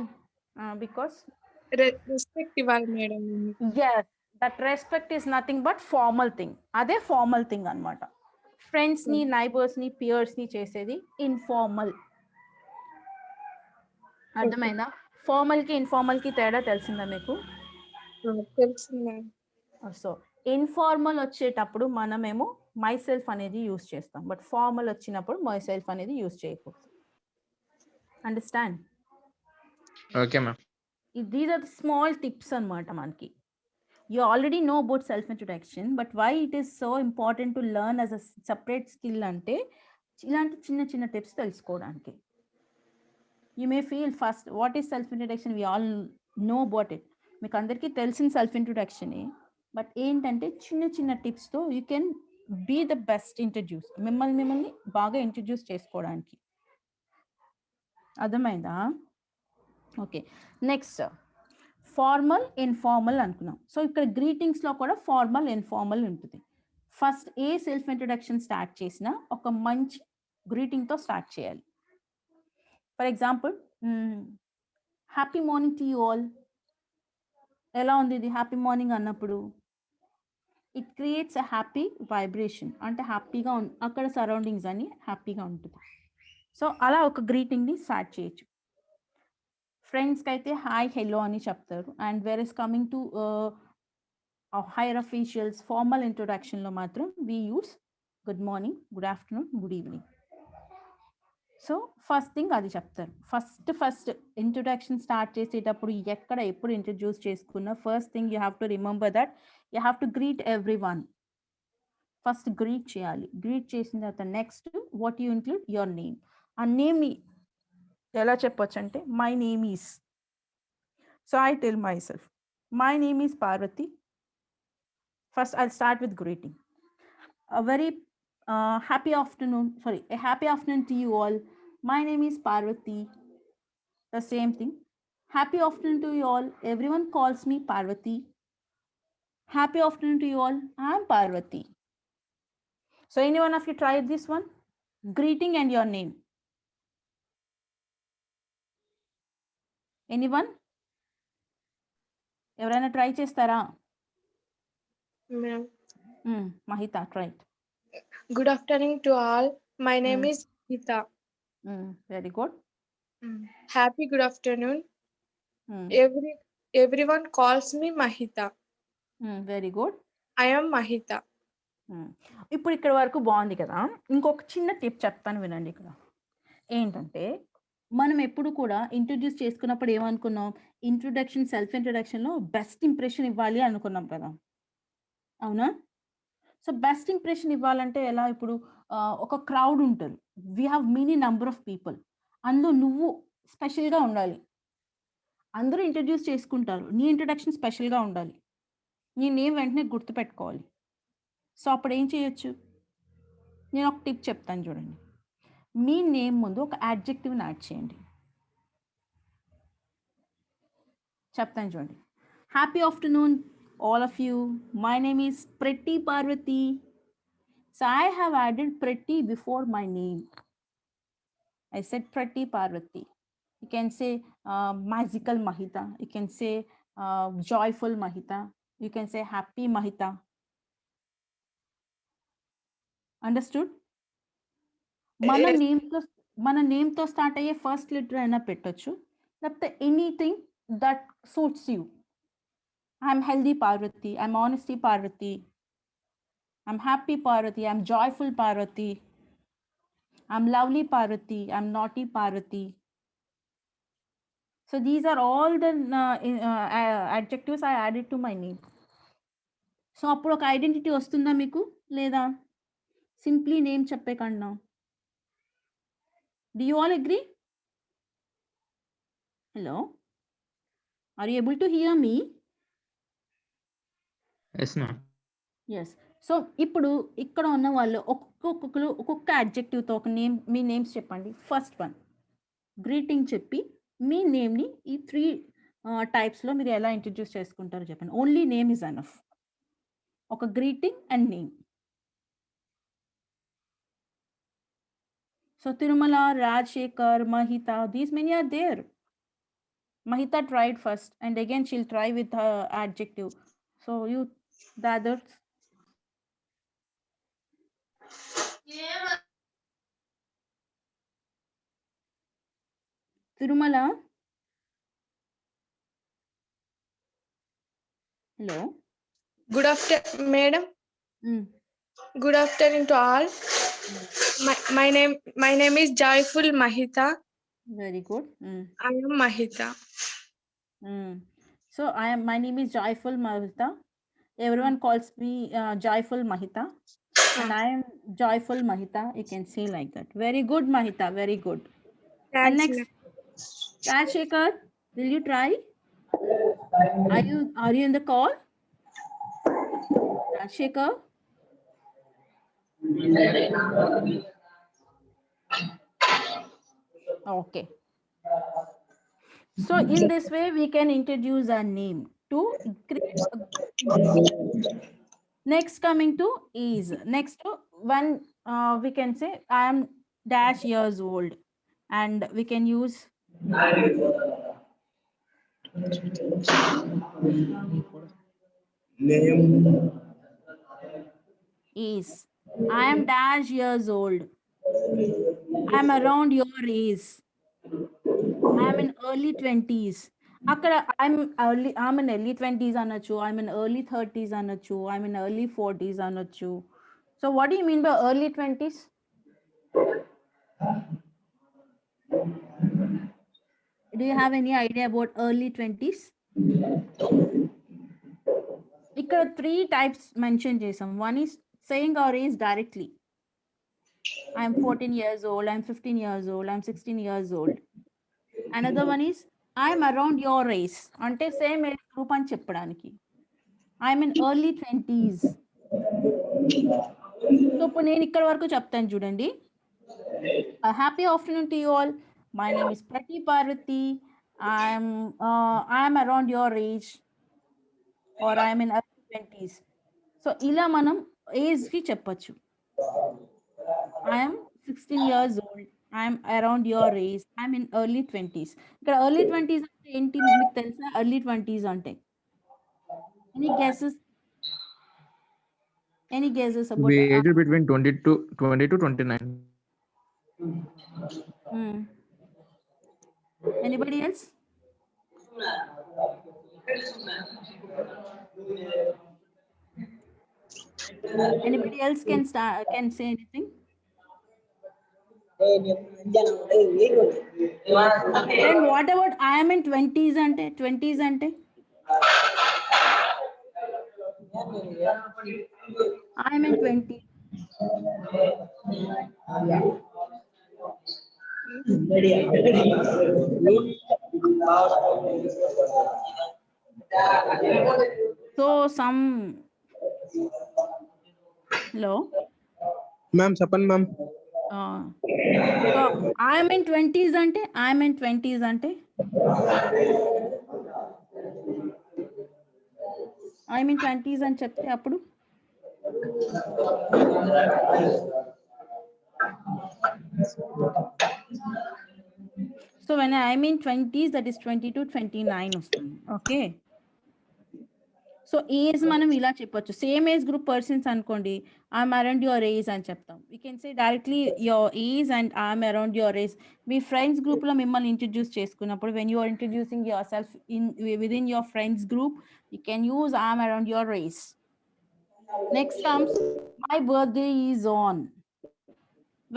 because respect ఇవ్వాలి madam. yes, that respect is nothing but formal thing. అదే formal thing అన్నమాట. Friends ని, neighbours ని, Pierce ని చేసేది ఇన్ఫార్మల్. అర్థమైందా? ఫార్మల్ కి ఇన్ఫార్మల్ కి తేడా తెలిసిందా మీకు? తెలిసిందా? సో ఇన్ఫార్మల్ వచ్చేటప్పుడు మనమేమో మై సెల్ఫ్ అనేది యూజ్ చేస్తాం, బట్ ఫార్మల్ వచ్చినప్పుడు మై సెల్ఫ్ అనేది యూజ్ చేయకూడదు. Understand? Okay ma'am. These are the small tips అన్నమాట మనకి. You already know about self introduction, but why it is so important to learn as a separate skill అంటే ఇలాంటి చిన్న చిన్న tips తెలుసుకోవడానికి. You may feel first what is self introduction, we all know about it. మీకు అందరికీ తెలిసిన self introduction, but ఏంటంటే చిన్న చిన్న టిప్స్తో you can be the best introduce, మిమ్మల్ని బాగా ఇంట్రడ్యూస్ చేసుకోవడానికి. అర్థమైందా? ఓకే, నెక్స్ట్ ఫార్మల్ ఇన్ఫార్మల్ అనుకున్నాం. సో ఇక్కడ గ్రీటింగ్స్లో కూడా ఫార్మల్ ఇన్ఫార్మల్ ఉంటుంది. ఫస్ట్ ఏ సెల్ఫ్ ఇంట్రొడక్షన్ స్టార్ట్ చేసినా ఒక మంచి గ్రీటింగ్తో స్టార్ట్ చేయాలి. For example, happy morning to you all. ఎలా ఉంది ఇది హ్యాపీ మార్నింగ్ అన్నప్పుడు? It creates a happy vibration, అంటే హ్యాపీగా అక్కడ సరౌండింగ్స్ అని హ్యాపీగా ఉంటుంది. సో అలా ఒక గ్రీటింగ్ని స్టార్ట్ చేయొచ్చు. ఫ్రెండ్స్కి అయితే హాయ్ హెలో అని చెప్తారు. And where is coming to higher officials, formal ఇంట్రొడక్షన్లో మాత్రం we use good morning, good afternoon, good evening. So first thing అది చెప్తారు. ఫస్ట్ ఇంట్రొడక్షన్ స్టార్ట్ చేసేటప్పుడు ఎప్పుడు ఇంట్రడ్యూస్ చేసుకున్న first thing you have to remember that you have to greet everyone. First greet చేయాలి. Greet చేసిన తర్వాత next what you include your name. ఆ నేమ్ని ఎలా చెప్పొచ్చు అంటే my name is. So I tell my self my name is Parvathi. First I start with greeting. a happy afternoon to you all. My name is Parvati. The same thing. Happy afternoon to you all. Everyone calls me Parvati. Happy afternoon to you all. I am Parvati. So anyone of you tried this one? Greeting and your name. Anyone? ఎవరైనా try చేస్తారా? Mahita, try it. Good afternoon to all. My name is Mahita. Very good. Happy good afternoon. Everyone calls me Mahita. Very good. I am Mahita. ఇప్పుడు ఇక్కడ వరకు బాగుంది కదా. ఇంకొక చిన్న tip చెప్తాను వినండి. ఇక్కడ ఏంటంటే మనం ఎప్పుడు కూడా ఇంట్రడ్యూస్ చేసుకున్నప్పుడు ఏమనుకున్నాం, సెల్ఫ్ ఇంట్రొడక్షన్లో బెస్ట్ ఇంప్రెషన్ ఇవ్వాలి అనుకున్నాం కదా, అవునా? సో బెస్ట్ ఇంప్రెషన్ ఇవ్వాలంటే ఎలా? ఇప్పుడు ఒక క్రౌడ్ ఉంటుంది, we have many number of people, అందులో నువ్వు స్పెషల్గా ఉండాలి. అందరూ ఇంట్రడ్యూస్ చేసుకుంటారు, నీ ఇంట్రొడక్షన్ స్పెషల్గా ఉండాలి, నీ నేమ్ వెంటనే గుర్తుపెట్టుకోవాలి. సో అప్పుడు ఏం చేయొచ్చు? నేను ఒక టిప్ చెప్తాను చూడండి. మీ నేమ్ ముందు ఒక యాడ్జెక్టివ్ని యాడ్ చేయండి. చెప్తాను చూడండి. Happy afternoon all of you. My name is Pretty Parvati. So I have added Pretty before my name. I said Pretty Parvati. You can say magical Mahita. You can say joyful Mahita. You can say happy Mahita. Understood? మన name తో start అయ్యే first letter అయినా పెట్టొచ్చు, లేకపోతే anything that suits you. I'm healthy Parvati, I'm honesty Parvati, I'm happy Parvati, I'm joyful Parvati, I'm lovely Parvati, I'm naughty Parvati. So these are all the adjectives I added to my name. So అప్పుడు ఒక identity వస్తుందా మీకు లేదా? Simply name చెప్పే కన్నా. Do you all agree? Hello? Are you able to hear me? Yes ma'am. Yes. So ఇప్పుడు ఇక్కడ ఉన్న వాళ్ళు ఒక్కొక్క అడ్జెక్టివ్తో ఒక నేమ్, మీ నేమ్స్ చెప్పండి. ఫస్ట్ వన్ గ్రీటింగ్ చెప్పి మీ నేమ్ని ఈ 3 టైప్స్లో మీరు ఎలా ఇంట్రడ్యూస్ చేసుకుంటారో చెప్పండి. Only name is enough. ఒక greeting and name. So Tirumala, Rajshekhar, Mahita, these many are there. Mahita tried first, and again she'll try with her adjective. So you, the others. Tirumala. Hello. Good afternoon, madam. Mm. Good afternoon to all. My name is Joyful Mahita. Very good. Mm. I am Mahita. Mm. So my name is Joyful Mahita. Everyone calls me Joyful Mahita, and I am Joyful Mahita. You can say like that. Very good, Mahita. Very good. And Thanks, next, ma'am. Rajshekhar, will you try? Are you in the call? Rajshekhar? Okay. So in this way, we can introduce our name to create a group. Next, coming to is. Next to one, we can say I am dash years old, and we can use is. I am dash years old. I am around your age. I am in early 20s. I'm in early 20s అనొచ్చు. I'm in early 30s అనొచ్చు. I'm in early 40s అనొచ్చు. So what do you mean by early 20s? Do you have any idea about early 20s? ఇక్కడ 3 types mention చేసాం. One is saying our age directly. I'm 14 years old, I'm 15 years old, I'm 16 years old. Another one is I'm around your age. అంటే same age group అని చెప్పడానికి. I'm in early 20s. So ఇప్పుడు నేను ఇక్కడ వరకు చెప్తాను చూడండి. Happy afternoon to you all. My name is Prati Parvati. I'm around your age, or I'm in early 20s. So ఇలా మనం ఏజ్ కి చెప్పొచ్చు. I am 16 years old. I am around your age. I'm in early 20s. ఇక్కడ early 20s అంటే ఏంటి మీకు తెలుసా? early 20s అంటే any guesses? Any guesses about We aged between 20 to 29. Anybody else? Anybody else can say anything? Then what about I am in 20s ante? 20s ante? I am in 20s. So some hello. Ma'am, చెప్పండి ma'am. So I am in 20s ante? I am in 20s ante? I am in 20s అని చెప్తే అప్పుడు so when I am in 20s, that is 20 to 29 వస్తుంది. Okay. So age మనం ఇలా చెప్పొచ్చు. Same age group persons అనుకోండి, I'm around your age అని చెప్తాం. We can say directly your age and I'm around your age. మీ friends గ్రూప్లో మిమ్మల్ని ఇంట్రడ్యూస్ చేసుకున్నప్పుడు when you are introducing yourself within your friends group, you can use I'm around your age. Next comes my birthday is on.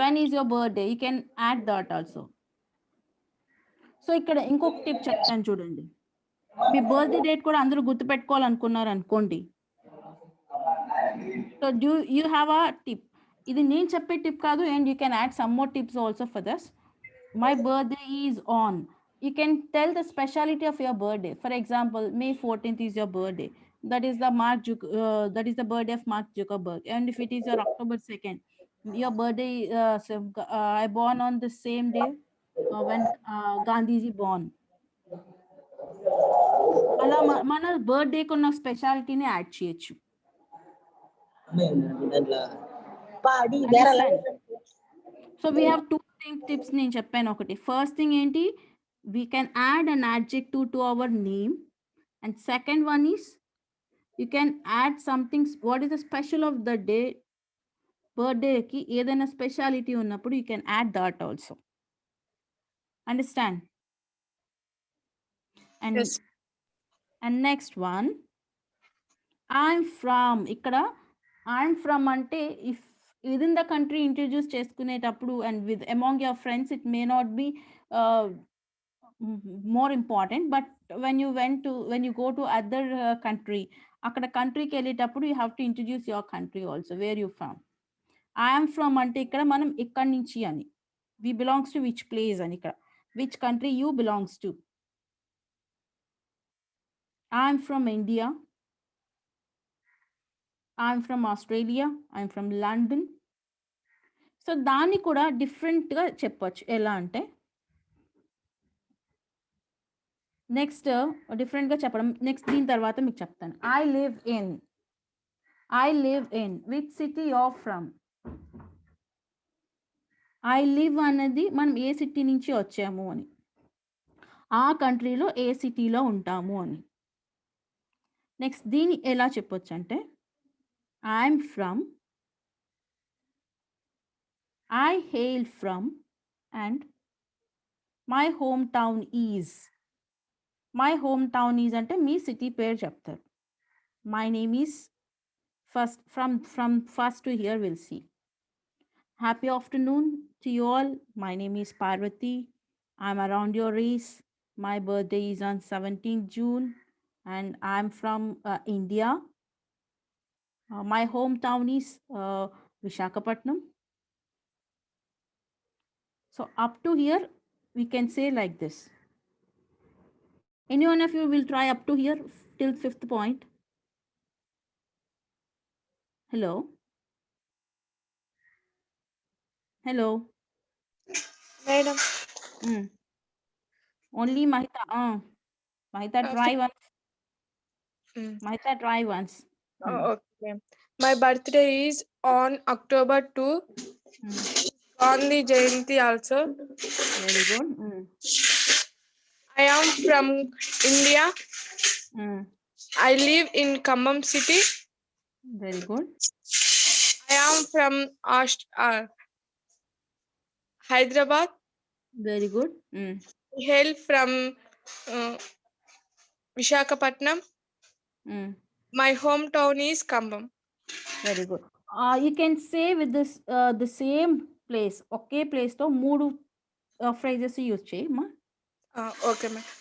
When is your birthday? You can add that also. So ఇక్కడ ఇంకొక tip చెప్తాను చూడండి. మీ birthday date కూడా అందరూ గుర్తుపెట్టుకోవాలనుకున్నారు అనుకోండి. So you have a tip. ఇది నేను చెప్పే టిప్ కాదు, and you can add some more tips also for thus. My birthday is on. You can tell the speciality of your birthday. For example, May 14th is your birthday. That is the birthday of Mark Zuckerberg. And if it is your October 2nd, your birthday, I born on the same day when Gandhiji born. అలా మన బర్త్డేకి ఉన్న స్పెషాలిటీని add చేయొచ్చు. So we have 2 writing tips నేను చెప్పాను ఒకటి. First thing ఏంటి, we can add an adjective to our name. And second one is you can add something, what is the special of the day. బర్త్డేకి ఏదైనా speciality ఉన్నప్పుడు you can add that also. Understand? And Yes. And next one, I'm from. ఇక్కడ I'm from అంటే if within the country introduce చేసుకునేటప్పుడు and with among your friends it may not be more important, but when you go to other country, అక్కడ కంట్రీకి వెళ్ళేటప్పుడు you have to introduce your country also, where you from. I am from అంటే ఇక్కడ మనం ఇక్కడి నుంచి అని, we belongs to which place అని, ఇక్కడ which country you belongs to. I am from India, I am from Australia, I am from London. So దాన్ని కూడా డిఫరెంట్గా చెప్పొచ్చు. ఎలా అంటే నెక్స్ట్ డిఫరెంట్గా చెప్పడం, నెక్స్ట్ దీని తర్వాత మీకు చెప్తాను. I live in which city of from. I live అన్నది మనం ఏ సిటీ నుంచి వచ్చాము అని, ఆ కంట్రీలో ఏ సిటీలో ఉంటాము అని. నెక్స్ట్ దీన్ని ఎలా చెప్పొచ్చు అంటే I'm from, I hail from, and my home town is. My home town is అంటే మీ సిటీ పేరు చెప్తారు. My name is first from first to here we'll see. Happy afternoon to you all. My name is Parvati. I'm around your race. My birthday is on 17th June and I'm from India. My hometown is Visakhapatnam. So up to here we can say like this. Any one of you will try up to here till 5th point? Hello? Hello? Madam. Only Mahita. Mahita, try once. Mahita, try once. Okay. My birthday is on October 2. Gandhi Jayanti also. Very good. I am from India. I live in Khammam city. Very good. I am from Hyderabad. Very good. I hail from Visakhapatnam. My hometown is Khammam. Very good. You can say with this the same place, okay place to మూడు phrases use చేయమ్మా. Okay madam.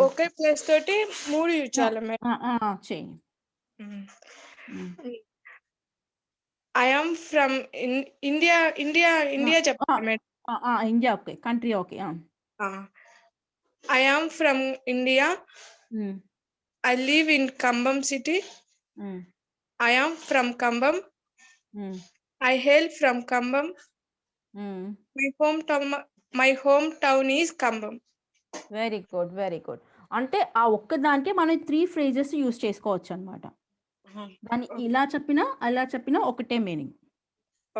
ఒకే place తోటి మూడు use చేయాలి madam. చేయి. I am from India చెప్పాలి madam. India okay, country okay. I am from India. I live in Khammam city. I am from Khammam. I hail from Khammam. My hometown is Khammam. Very good, very good. అంటే ఆ ఒక్క దానికే మనం 3 phrases use చేసుకోవచ్చు అనమాట. దాన్ని ఇలా చెప్పినా అలా చెప్పినా ఒకటే మీనింగ్.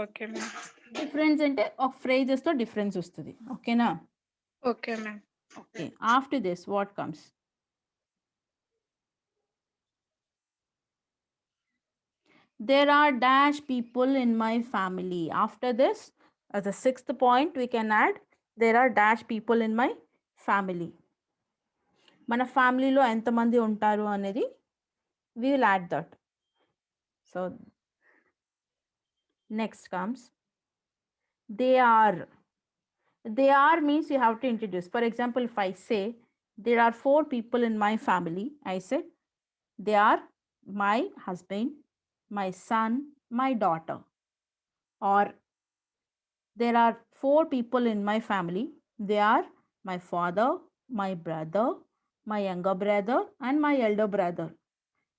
Okay ma'am. డిఫరెన్స్ అంటే ఒక phrases తో డిఫరెన్స్ వస్తుంది. ఓకేనా? Okay ma'am. Okay. After this what comes? There are dash people in my family. After this, as a 6th point, we can add there are dash people in my family. మన ఫ్యామిలీలో ఎంతమంది ఉంటారు అనేది we will add that. So next comes they are. They are means you have to introduce. For example, if I say there are 4 people in my family, I said they are my husband, my son, my daughter. Or there are 4 people in my family. They are my father, my brother, my younger brother, and my elder brother,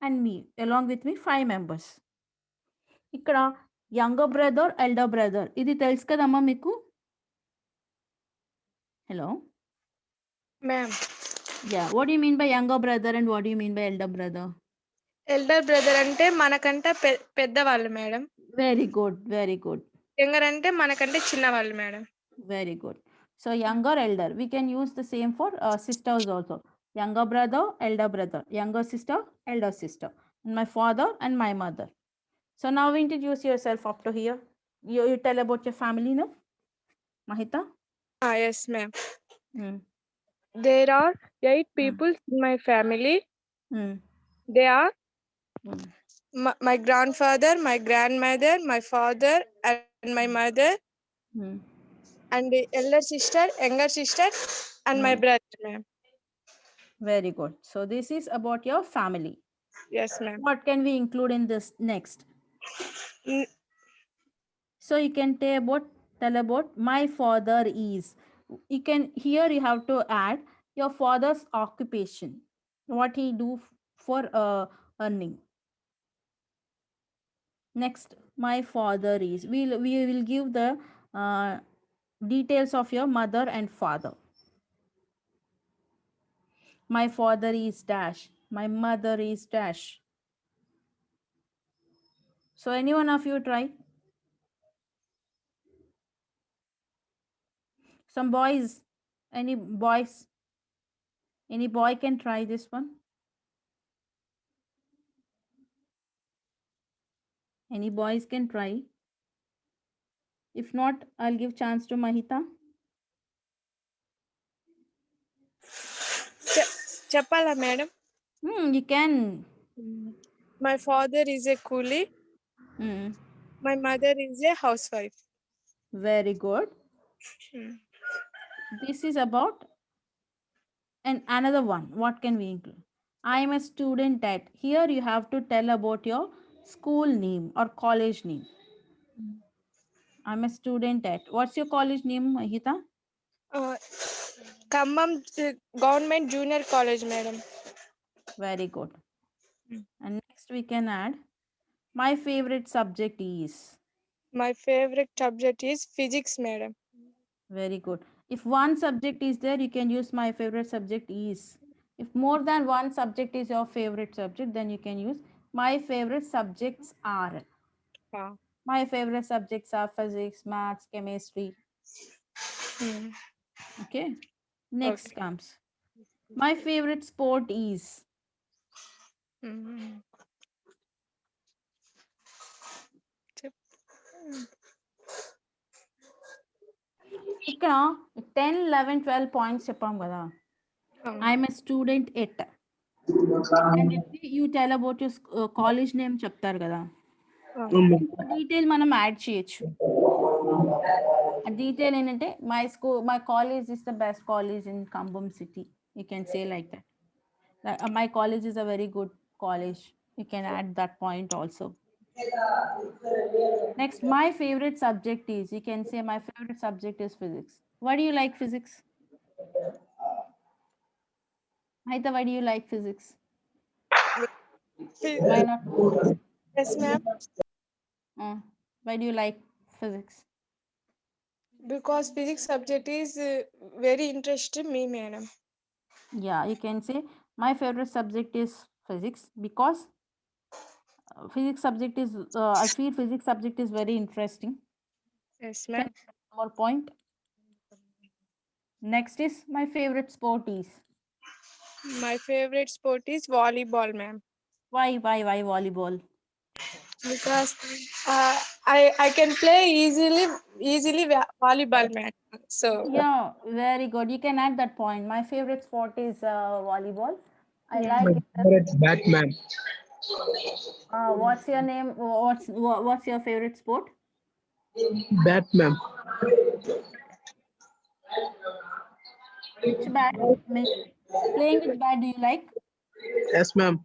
and me. Along with me, 5 members. ఇక్కడ younger brother, elder brother ఇది తెలుసు కదమ్మా మీకు? Hello? Ma'am. Yeah. What do you mean by younger brother and what do you mean by elder brother? Elder brother అంటే మనకంటే పెద్దవాళ్ళు madam. Very good, very good. Younger అంటే మనకంటే చిన్నవాళ్ళు madam. Very good. So younger, elder. We can use the same for sisters also. Younger brother, elder brother. Younger sister, elder sister. And my father and my mother. So now introduce yourself up to here. You tell about your family now, Mahita. Yes, ma'am. Hmm. There are 8 Hmm. people in my family. Hmm. They are Hmm. my grandfather, my grandmother, my father, and my mother, Hmm. and the elder sister, younger sister, and my Hmm. brother, ma'am. Very good. So this is about your family. Yes, ma'am. What can we include in this next? Mm, So you can tell about my father is. You can here you have to add your father's occupation. What he do for earning. Next, my father is. We will give the uh, details of your mother and father. My father is dash. My mother is dash. So any one of you try. Some boys, any boys, any boy can try this one. Any boys can try. If not, I'll give chance to Mahita. Chapala, madam. You can. My father is a coolie. Hmm, My mother is a housewife. very good. Hmm. This is about and another one. What can we include? I am a student at. Here you have to tell about your school name or college name. I'm a student at. What's your college name, Mahita? Uh, Khammam Government Junior College, madam. Very good. And next we can add my favorite subject is. My favorite subject is physics, madam. Very good. If one subject is there, you can use my favorite subject is. If more than one subject is your favorite subject, then you can use my favorite subjects are. Ah. My favorite subjects are physics, maths, chemistry. Hmm. Okay. Next Okay. comes my favorite sport is. Hmm. ఇక్కడ 10, 11, 12 points చెప్పాం కదా. I'm a student at. And you tell about your college name చెప్తారు కదా. Detail మనం add చేయొచ్చు. ఆ detail ఏంటంటే my college is the best college in Cumbum city. You can say like that. My college is a very good college. You can add that point also. Next, my favorite subject is. You can say my favorite subject is physics. Why do you like physics? Maita, why do you like physics? Why not? Yes, ma'am. Why do you like physics? Because physics subject is very interesting me, madam. Yeah, you can say my favorite subject is physics because physics subject is. I feel physics subject is very interesting. Yes, Can ma'am. one more point? Next is my favorite sport is. My favorite sport is volleyball, ma'am. Why volleyball? Because I can play easily volleyball, ma'am. So Yeah, very good. You can add that point. My favorite sport is volleyball. I yeah. like My it. favorite Batman. What's your name? What's your favorite sport? Batman. Which bat? Means playing with bat. Do you like Yes, ma'am.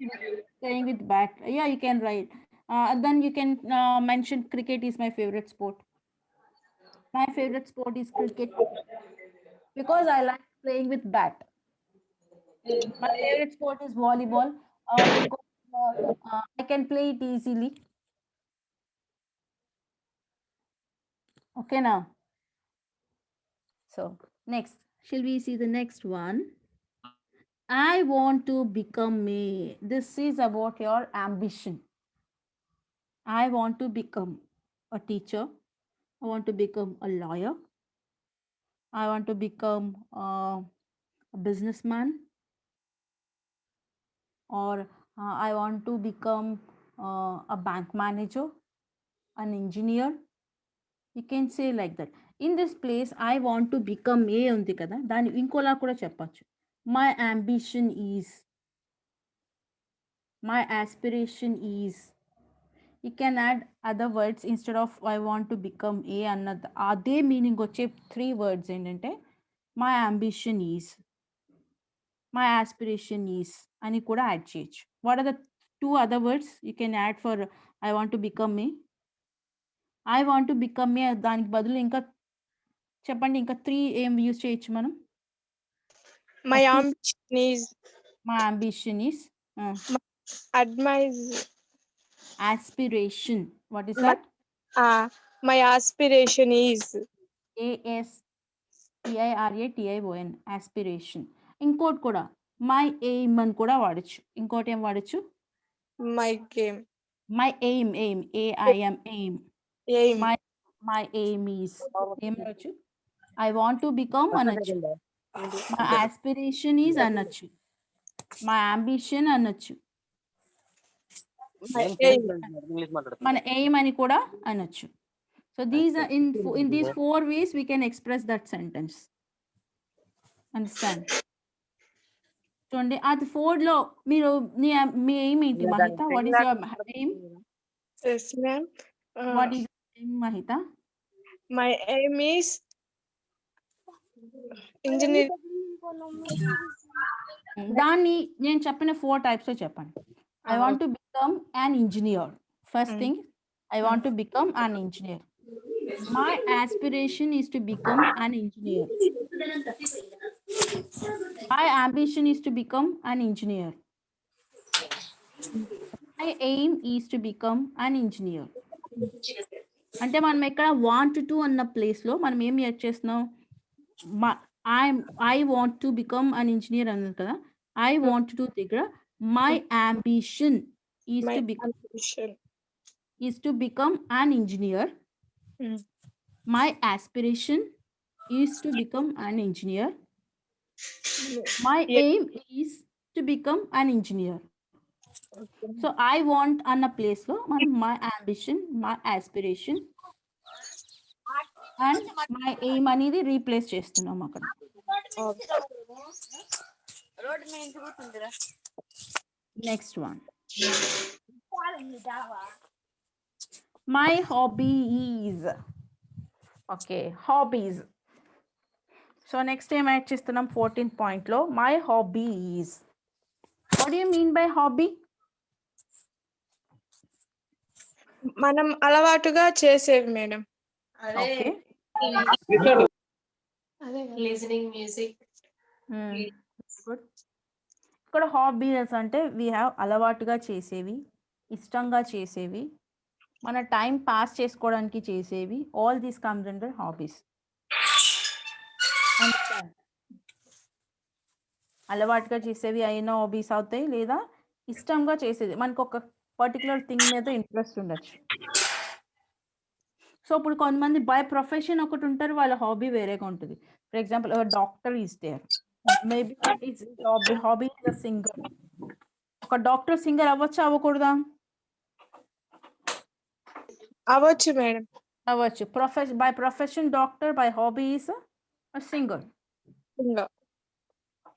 playing with bat? Yeah, you can write. Then you can mention cricket is my favorite sport. My favorite sport is cricket because I like playing with bat. My favorite sport is volleyball because I can play it easily. Okay, now. So, next, shall we see the next one? I want to become me. This is about your ambition. I want to become a teacher. I want to become a lawyer. I want to become a businessman, or I want to become a bank manager, an engineer. You can say like that. In this place, I want to become ఏ ఉంది కదా, దాన్ని ఇంకోలా కూడా చెప్పచ్చు. My ambition is, my aspiration is. You can add other words instead of I want to become a అన్నది అదే meaning వచ్చే 3 words ఏంటంటే my ambition is, my aspiration is అని కూడా యాడ్ చేయొచ్చు. What are the 2 other words you can add for I want to become a? I want to become a దానికి బదులు ఇంకా చెప్పండి, ఇంకా 3 ఏం యూజ్ చేయొచ్చు మనం? My Two. ambition is, My ambition is, admire, aspiration. What is my, that? my aspiration is, ASPIRATION, aspiration. ఇంకోటి కూడా మై ఎయిమ్ అని కూడా వాడచ్చు. ఇంకోటి ఏం వాడచ్చు? my game, my aim, AIM, aim. aim, my aim is ఏం అనొచ్చు? ఐ వాంట్ టు బికమ్ అనొచ్చు. మై ఆస్పిరేషన్ ఈజ్ అనొచ్చు. మై అంబిషన్ అనొచ్చు. my aim. మన ఎయిమ్ అని కూడా అనొచ్చు. So these are in these 4 ways we can express that sentence. Understand? చూడండి, అది 4 లో మీరు మీ ఎయిమ్ ఏంటి Mahitha? What is your aim? Yes, ma'am. What is aim Mahitha? My aim is engineer. దాన్ని నేను చెప్పిన 4 types లో చెప్పండి. I want to become an engineer. First thing, I want to become an engineer. My aspiration is to become an engineer. My ambition is to become an engineer. My aim is to become an engineer. అంటే మనం ఎక్కడ want to అన్న place లో మనం ఏం add చేస్తున్నాం? I want to become an engineer అన్నది కదా. ఐ వాంట్ టు దగ్గర my ambition is My to become ambition. an engineer. My aspiration is to become an engineer. My aim is to become an engineer. So I want అన్న place లో మనం my ambition, my aspiration and my aim అనేది replace చేస్తున్నాం అక్కడ. Next one, my hobby is. Okay, hobbies. So next ఏం add చేస్తున్నాం 14th point లో? my hobby is. What do you mean by hobby? మనం అలవాటుగా చేసేవి madam. Okay, listening music. Good. ఇక్కడ హాబీస్ అంటే వీ హ్యావ్ అలవాటుగా చేసేవి, ఇష్టంగా చేసేవి, మన టైం పాస్ చేసుకోవడానికి చేసేవి. All these comes under hobbies. అలవాటుగా చేసేవి అయినా హాబీస్ అవుతాయి, లేదా ఇష్టంగా చేసేది, మనకు ఒక పర్టికులర్ థింగ్ మీద ఇంట్రెస్ట్ ఉండొచ్చు. సో ఇప్పుడు కొంతమంది బై ప్రొఫెషన్ ఒకటి ఉంటారు, వాళ్ళ హాబీ వేరేగా ఉంటుంది. For example doctor is there, maybe hobby is singer. ఒక డాక్టర్ సింగర్ అవ్వచ్చా అవ్వకూడదా? అవ్వచ్చు మేడం. అవ్వచ్చు. By profession doctor, by hobby is singer.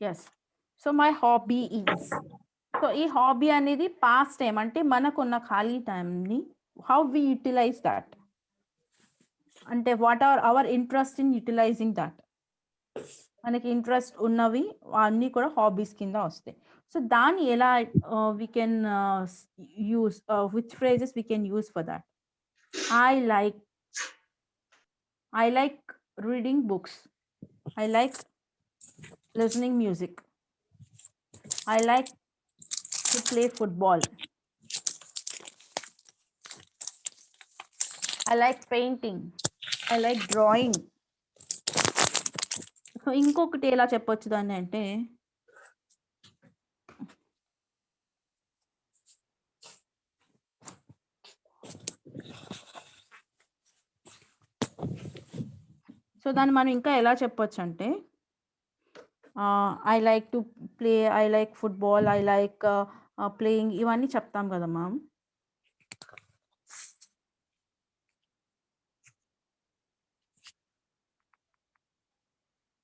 Yes. So my hobby is. So ఈ హాబీ అనేది పాస్ట్ టైం, అంటే మనకున్న ఖాళీ టైంని హౌ వి యూటిలైజ్ దట్, అంటే what are our interest in utilizing that. మనకి ఇంట్రెస్ట్ ఉన్నవి అన్నీ కూడా హాబీస్ కింద వస్తాయి. సో దాన్ని ఎలా we can use, which phrases we can use for that? I like reading books. I like listening music. I like to play football. I like painting. I like drawing. So ఇంకొకటి ఎలా చెప్పొచ్చు దాన్ని అంటే, so దాన్ని మనం ఇంకా ఎలా చెప్పొచ్చు అంటే I like to play, I like football, I like playing, ఇవన్నీ చెప్తాం కదా మ్యామ్.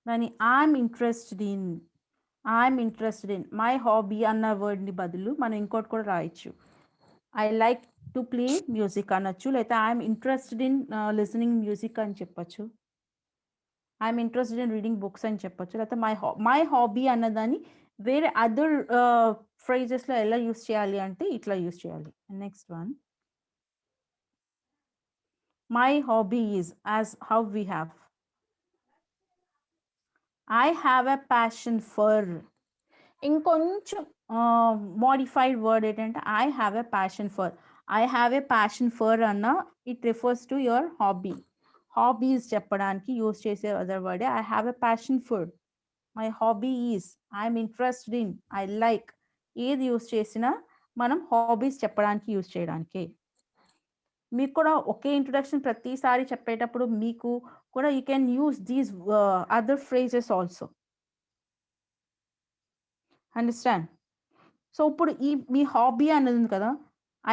దాన్ని I'm interested in my hobby అన్న వర్డ్ని బదులు మనం ఇంకోటి కూడా రాయొచ్చు. I like to play music అనొచ్చు, లేకపోతే I'm interested in listening music అని చెప్పొచ్చు, I'm interested in reading books అని చెప్పొచ్చు, లేకపోతే మై హాబీ అన్నదాన్ని వేరే అదర్ ఫ్రేజెస్లో ఎలా యూస్ చేయాలి అంటే ఇట్లా యూస్ చేయాలి. Next one, my hobby is as how we have. I have a passion for, ఇంకొంచెం మోడిఫైడ్ వర్డ్ ఏంటంటే I have a passion for. I have a passion for అన్న it refers to your hobby. Hobbies చెప్పడానికి use చేసే other వర్డే I have a passion for. My hobby is, I'm interested in, I like, ఏది use చేసినా మనం hobbies చెప్పడానికి use చేయడానికి. మీకు కూడా ఒకే ఇంట్రొడక్షన్ ప్రతిసారి చెప్పేటప్పుడు మీకు కూడా you can use these other phrases also. Understand? So ఇప్పుడు మీ హాబీ అన్నది ఉంది కదా,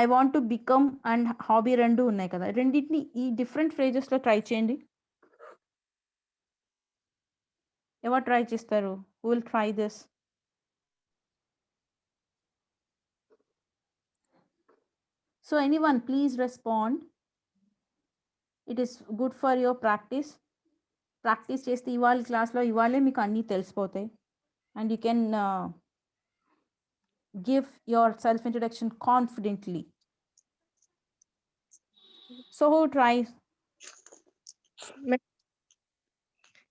I want to become and hobby రెండు ఉన్నాయి కదా, రెండింటిని ఈ డిఫరెంట్ ఫ్రేజెస్లో ట్రై చేయండి. ఎవరు ట్రై చేస్తారు? Who will try this? So anyone please respond. It is good for your practice. Practice చేస్తే ఇవాళ క్లాస్లో ఇవాళే మీకు అన్నీ తెలిసిపోతాయి and you can give your self introduction confidently. So who tries?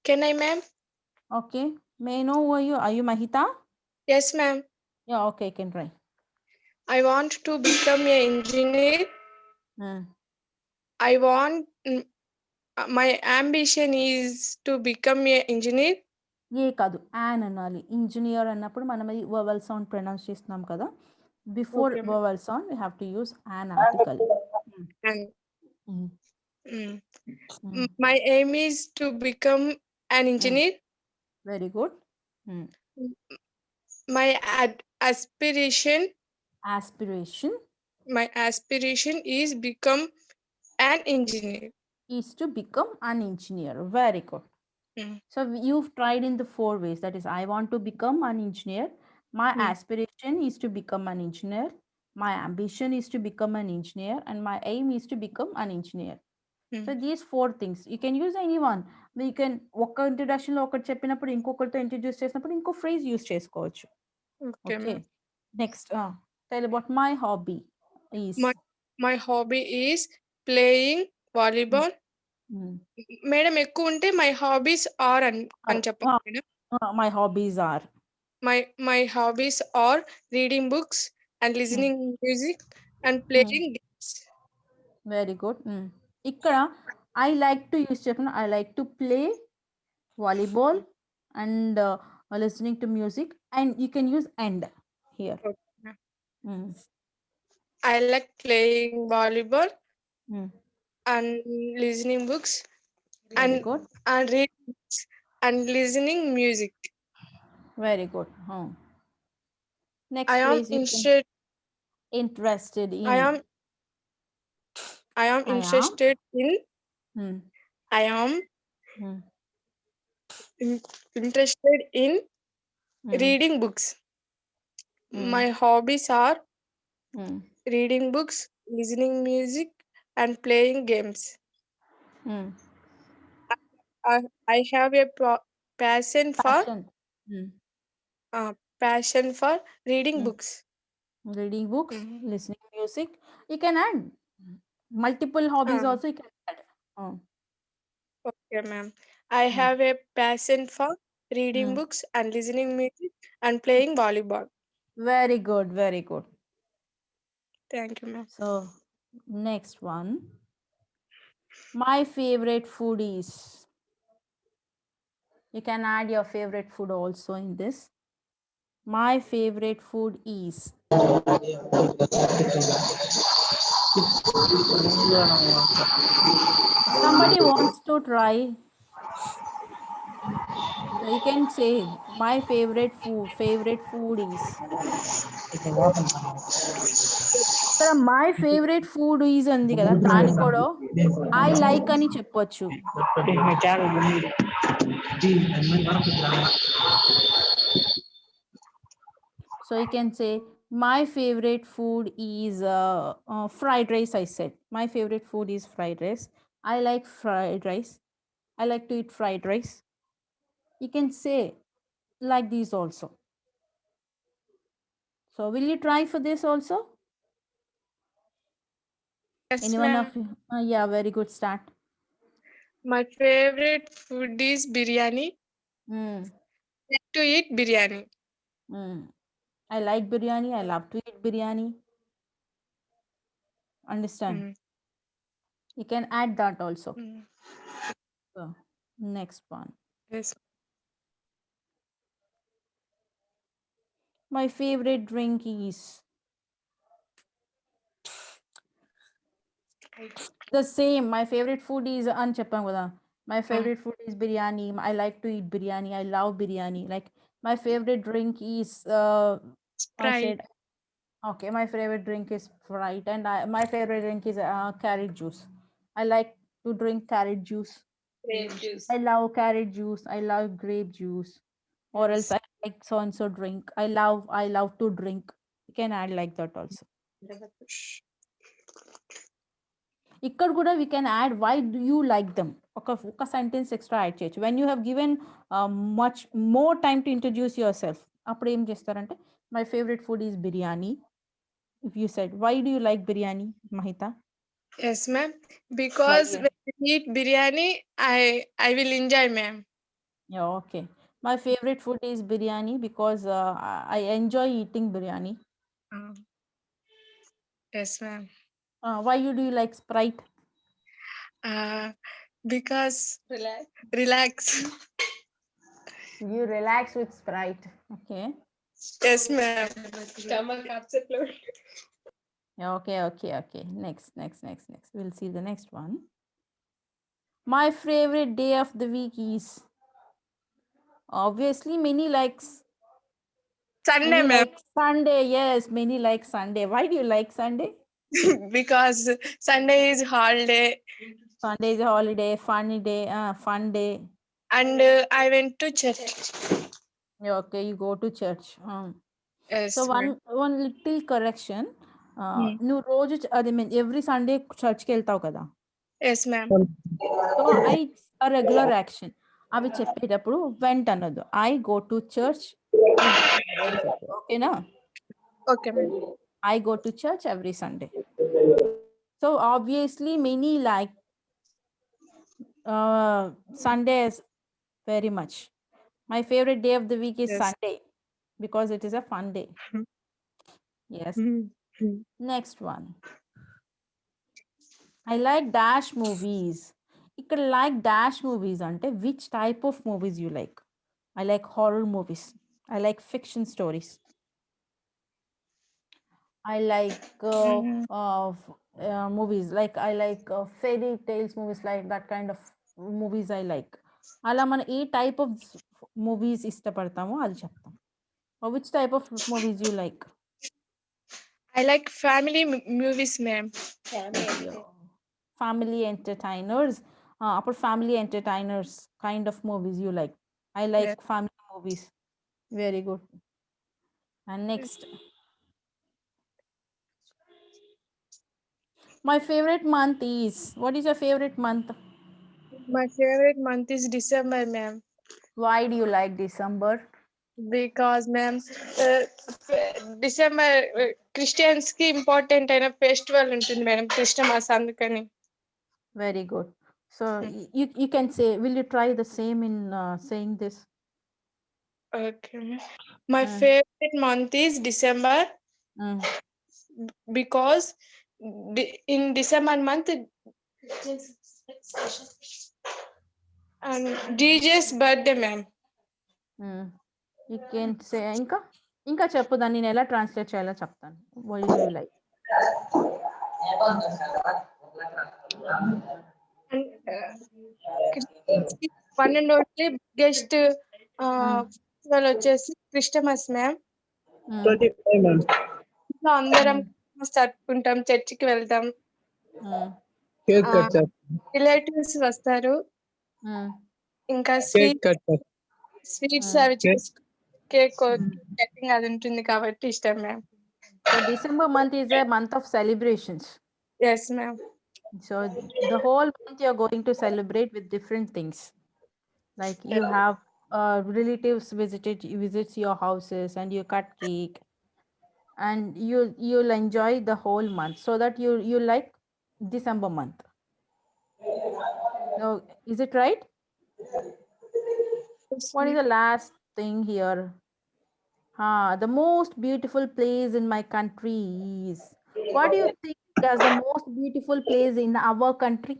Can I, ma'am? Okay, may I know who are you? Are you Mahita? Yes, ma'am. Yeah, okay, can try. I want to become an engineer. I want my ambition is to become an engineer. ఏ కాదు, an అనాలి. Engineer అన్నప్పుడు మనం ఈ vowel sound pronounce చేస్తున్నాం కదా, before Okay, ma'am. Vowel sound we have to use an article. My aim is to become an engineer. Very good. My aspiration is become an engineer. Is to become an engineer. Very good. So you've tried in the 4 ways. That is, I want to become an engineer. My aspiration is to become an engineer. My ambition is to become an engineer. And my aim is to become an engineer. So these 4 things. You can use any one. You can ఒక introduction లో ఒకటి చెప్పినప్పుడు ఇంకొకరితో introduce చేసినప్పుడు ఇంకో phrase use చేసుకోవచ్చు. Okay. Next, tell about my hobby is. My hobby is playing volleyball. Madam ఎక్కువ ఉంటే my hobbies are అని చెప్పండి madam. My hobbies are. My hobbies are reading books and listening music and playing games. Very good. ఇక్కడ I like to use చెప్పిన I like to play volleyball and listening to music, and you can use and here. I like playing volleyball and listening books and reading books and listening music. Very good. Next I am phrase interested in. I am interested in. I am interested in reading books. My hobbies are reading books, listening music, and playing games. I have a passion for reading books. Reading books, listening music. You can add multiple hobbies also. You can add. Okay, ma'am. I have a passion for reading books and listening music and playing volleyball. Very good. Very good. Thank you, ma'am. So next one. My favorite food is. You can add your favorite food also in this. My favorite food is. Somebody wants to try. So you can say my favorite food is. ఇక్కడ my favourite food is ఉంది కదా, దాని కూడా I like అని చెప్పొచ్చు. So you can say my favorite food is fried rice. I said my favorite food is fried rice. I like fried rice. I like to eat fried rice. You can say like these also. So will you try for this also? Yes, Anyone ma'am. of you? Yeah, very good start. My favorite food is biryani. Mm. I like to eat biryani. Mm. I like biryani. I love to eat biryani. Understand? Mm. You can add that also. Mm. So, next one. Yes. My favorite drink is the same. My favorite food is అని చెప్పాం కదా. My favorite food is biryani. I like to eat biryani. I love biryani. Like my favorite drink is I Sprite. said okay. My favorite drink is Sprite, and my favorite drink is carrot juice. I like to drink carrot juice. Grape juice. I love carrot juice. I love grape juice. Or else I like so and so drink. I love to drink. You can add like that also. ఇక్కడ కూడా we can add why do you like them. ఒక sentence extra add చేయొచ్చు. when you have given much more time to introduce yourself, అప్పుడు ఏం చేస్తారంటే my favorite food is biryani. If you said why do you like biryani, Mahita? Yes, ma'am. Because yeah. when I eat biryani, I will enjoy, ma'am. Yeah, okay. My favorite food is biryani because I enjoy eating biryani. Yes, ma'am. Why do you like Sprite? Because relax. You relax with Sprite. Okay. Yes, ma'am. Stomach upset. Yeah, okay. Next. We'll see the next one. My favorite day of the week is obviously many likes Sunday, ma'am. Sunday. Yes, many like Sunday. Why do you like Sunday? Because Sunday is holiday, Sunday is a holiday, fun day. and I went to church. Yeah, okay, you go to church. Yes, So ma'am. one little correction. నువ్వు రోజు అది every Sunday చర్చ్కి వెళ్తావు కదా. Yes, ma'am. So I regular action. అవి చెప్పేటప్పుడు వెంట అనొద్దు. ఐ గో టు చర్చ్ ఓకేనా. Okay, ma'am. I go to church every Sunday. So obviously many like Sundays very much. My favorite day of the week is Yes. Sunday because it is a fun day. Yes. Next one. I like dash movies. ఇక్కడ like dash movies అంటే which type of movies you like? I like horror movies. I like fiction stories. I like movies like I like fairy tales movies, like that kind of movies I like. అలా మనం ఏ type of movies ఇష్టపడతామో అది చెప్తాం. Which type of movies you like? I like family movies, ma'am. Family entertainers. అప్పుడు family entertainers kind of movies you like. I like Yes. family movies. Very good. And next. My favorite month is, what is your favorite month? My favorite month is December, ma'am. Why do you like December? Because, ma'am, December Christians ki important అయిన festival ఉంటుంది madam, Christmas, అందుకని. Very good. So you can say, will you try the same in saying this? Okay. My favorite month is December because in December month and DJ's birthday, ma'am. You can say ఇంకా చెప్పు, దాన్ని నేను ఎలా translate చేయాలో చెప్తాను. What do you like? And one and only biggest festival వచ్చేసి Christmas ma'am. Mm, 25, ma'am. ఇంట్లో అందరం జరుపుకుంటాం, చర్చికి వెళ్తాం, mm, Cake cut, sir. Relatives వస్తారు, mm, ఇంకా Cake cut, sir. Sweets mm. అవి చేసి కేక్ కటింగ్ అది ఉంటుంది కాబట్టి ఇష్టం ma'am. So December month is a month of celebrations. Yes ma'am. So the whole month you're going to celebrate with different things. Like you have relatives visits your houses and you cut cake and you'll enjoy the whole month, so that you like December month. So is it right? What is the last thing here? The most beautiful place in my country is. What do you think as the most beautiful place in our country?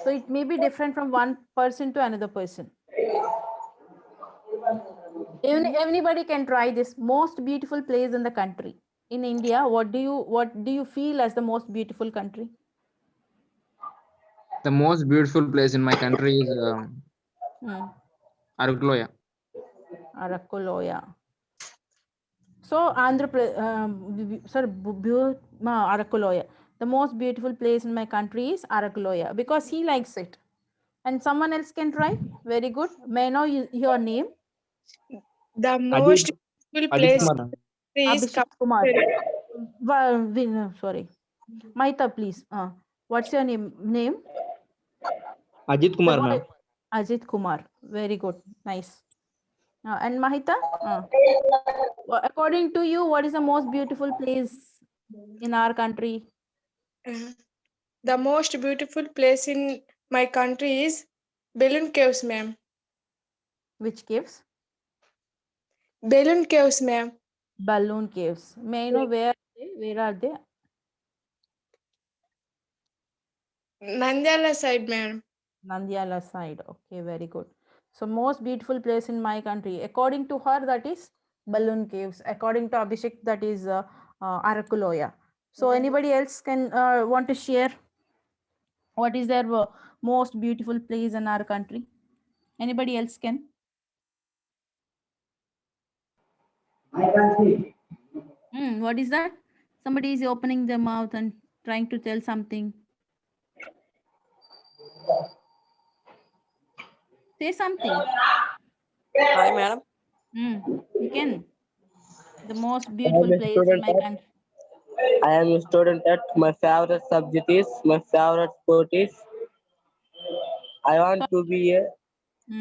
So it may be different from one person to another person. Anybody can try this. Most beautiful place in the country. In India, what do you feel as the most beautiful country? The most beautiful place in my country is Arakuloya. Arakuloya. So Arakuloya. The most beautiful place in my country is Arakuloya because he likes it. And someone else can try. Very good. May I know your name? The most beautiful place Kumar. is Abhishek Kumar. Sorry. Mahita, please. What's your name? Ajit Kumar, The ma'am. boy- Ajit Kumar. Very good. Nice. And Mahita? According to you, what is the most beautiful place in our country? The most beautiful place in my country is balloon caves ma'am. Which caves? Balloon caves ma'am. Balloon caves. May I know where are they? Nandyal side madam. Nandyala side. Okay, very good. So most beautiful place in my country. According to her, that is Balloon Caves. According to Abhishek, that is Arakuloya. So anybody else can want to share what is their most beautiful place in our country? Anybody else can? What is that? Somebody is opening their mouth and trying to tell something. Say something. Hi, madam. You can. The most beautiful a place in student my at- country. I am a student at my favorite subject is my favorite sport is. I want to be a So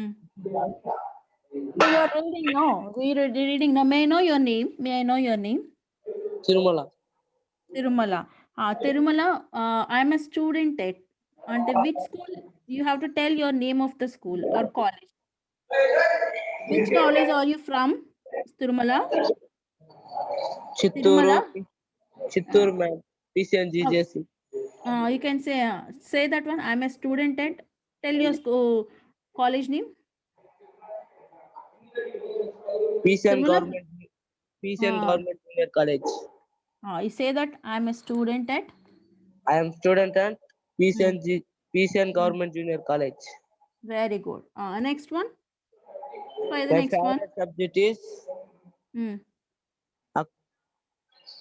you are reading, no? We are reading. No, may I know your name? May I know your name? Tirumala. Tirumala. Tirumala, I am a student at. And which school? You have to tell your name of the school or college. Which college are you from? Tirumala? Chitturu. Tirumala? Chitturu, ma'am. PCNGJC. You can say that one. I am a student at. Tell your school, college name. PCN Tirumala? Government. PCN Government Junior College. You say that I am a student at. I am student at PCN Government Junior College. Very good. Next one. Try the My next one. favorite subject is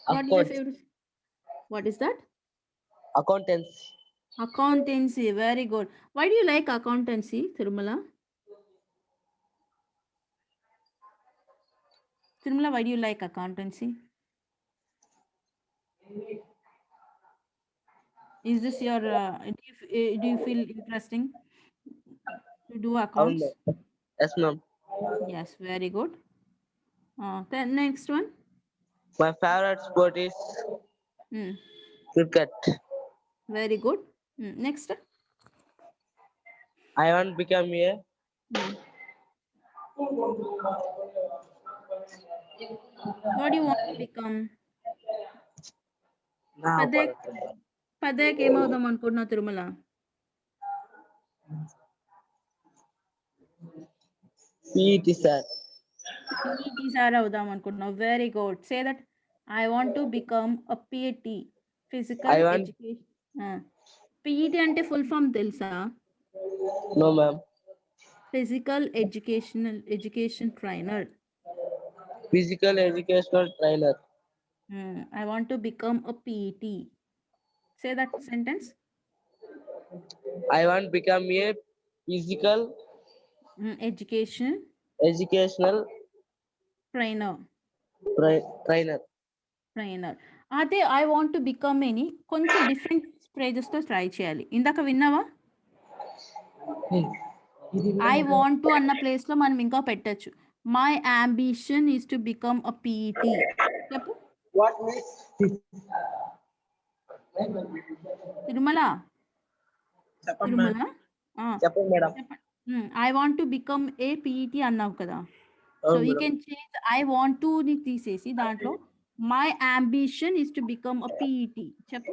What is your favorite? What is that? accountancy. Accountancy. Very good. Why do you like accountancy, Tirumala? Tirumala, why do you like accountancy? Is this your? Do you feel interesting to do accounts? Yes, ma'am. Yes. Very good. Then next one. My favorite sport is cricket. Very good. Next. I want to become a What do you want to become? now. పదేకి ఏమవుదాం అనుకుంటున్నావు Tirumala? PET sir. PET sir అవుదాం అనుకుంటున్నావు. Very good. Say that I want to become a PET, physical education. PET అంటే full form తెలుసా? No, ma'am. Physical education trainer. Physical educational trainer. I want to become a PET. Say that sentence. I want to become a physical Education educational trainer. trainer. అదే I want to become అని కొంచెం different ఫ్రేజెస్తో try చేయాలి. ఇందాక విన్నావా? I want to అన్న ప్లేస్లో మనం ఇంకా పెట్టచ్చు. My ambition is to become a PET. చెప్పు. What means? తిరుమల తిరుమల చెప్పండి madam. I want to become a PET అన్నావు కదా. So you can change I want to ని తీసేసి దాంట్లో my ambition is to become a PET. చెప్పు.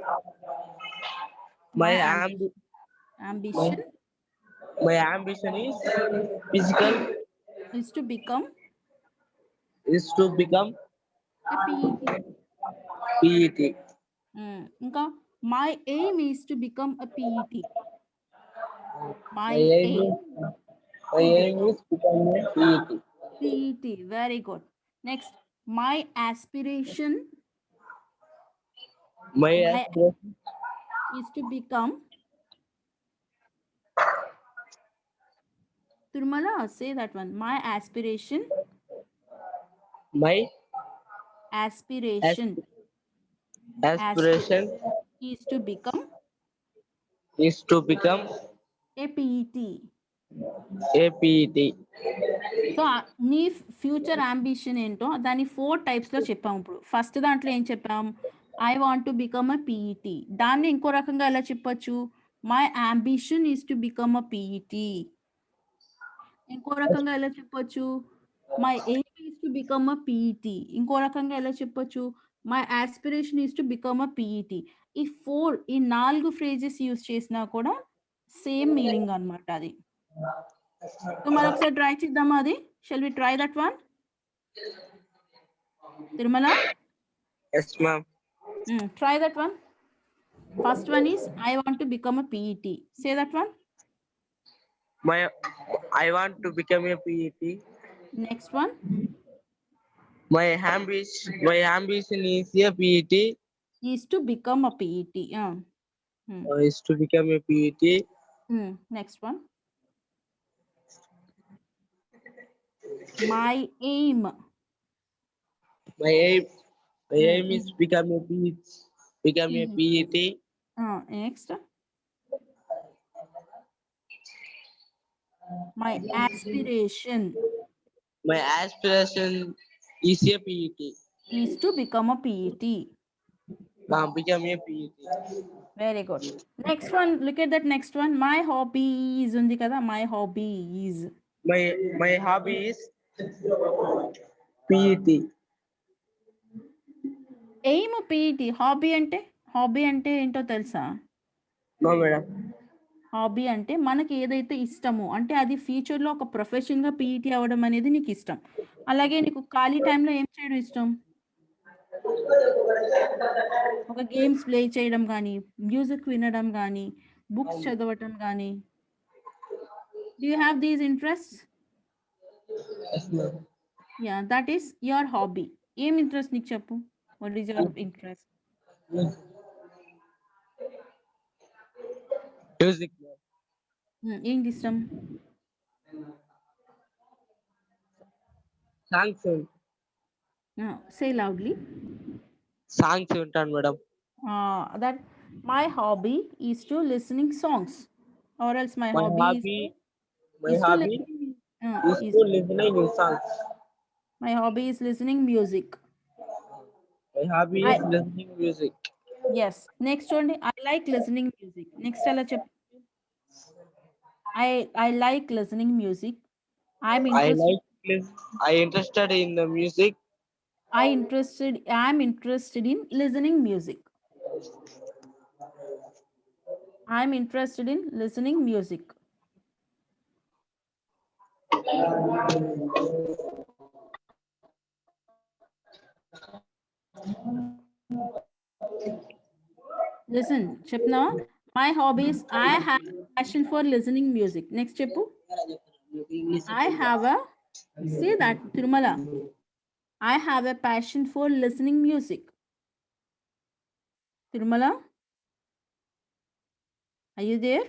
My ambition my ambition is physical is to become a PET. PET. ఇంకా my aim is to become a PET. My aim is become a PET. PET. Very good. Next, my aspiration is to become Turmala, say that one. My aspiration is to become a PET. So నీ future ambition ఏంటో దాన్ని 4 types లో చెప్పాము. ఇప్పుడు first దాంట్లో ఏం చెప్పాం? I want to become a PET. దాన్ని ఇంకో రకంగా ఎలా చెప్పొచ్చు? My ambition is to become a PET. ఇంకో రకంగా ఎలా చెప్పొచ్చు? My aim is to become a PET. ఇంకో రకంగా ఎలా చెప్పొచ్చు? My aspiration is to become a PET. ఈ 4 ఫ్రేజెస్ యూజ్ చేసినా కూడా సేమ్ మీనింగ్ అన్నమాట అది. సో మరొకసారి ట్రై చేద్దామా అది? Shall we try that one? Tirumala? Yes, ma'am. Try that one. First one is I want to become a PET. Say that one. I want to become a PET. Next one. My ambition is a PET. Is to become a PET. Is to become a PET. Next one. My aim. My aim is become a PET. A PET. Next. My aspiration. My aspiration is a PET. Is to become a PET. Become a PET. Very good. Next one. Look at that next one. My hobby is undi kada. My hobby is. My hobby is PET. Aim PET. Hobby అంటే ఏంటో తెలుసా? No, madam. Hobby అంటే మనకి ఏదైతే ఇష్టమో, అంటే అది ఫ్యూచర్లో ఒక ప్రొఫెషన్గా పీఈటీ అవ్వడం అనేది నీకు ఇష్టం. అలాగే నీకు ఖాళీ టైంలో ఏం చేయడం ఇష్టం? ఒక గేమ్స్ ప్లే చేయడం కానీ, మ్యూజిక్ వినడం కానీ, బుక్స్ చదవటం కానీ. Do you have these interest? Yeah, that is your hobby. ఏం ఇంట్రెస్ట్ నీకు చెప్పు? What is your interest? Music. ఏంటి ఇష్టం? Songs. Say loudly. Songs ఉంటాను madam. That my hobby is to listening songs, or else my hobby is to listening songs. My hobby is listening music. My hobby is listening music. Yes. Next one, I like listening music. Next ala chep. I like listening music. I'm interested in the music. I'm interested in listening music. I'm interested in listening music. Listen, Chipna, My hobbies, I have passion for listening music. Next cheppu. I have a, say that Tirumala. I have a passion for listening music. Tirumala, are you there?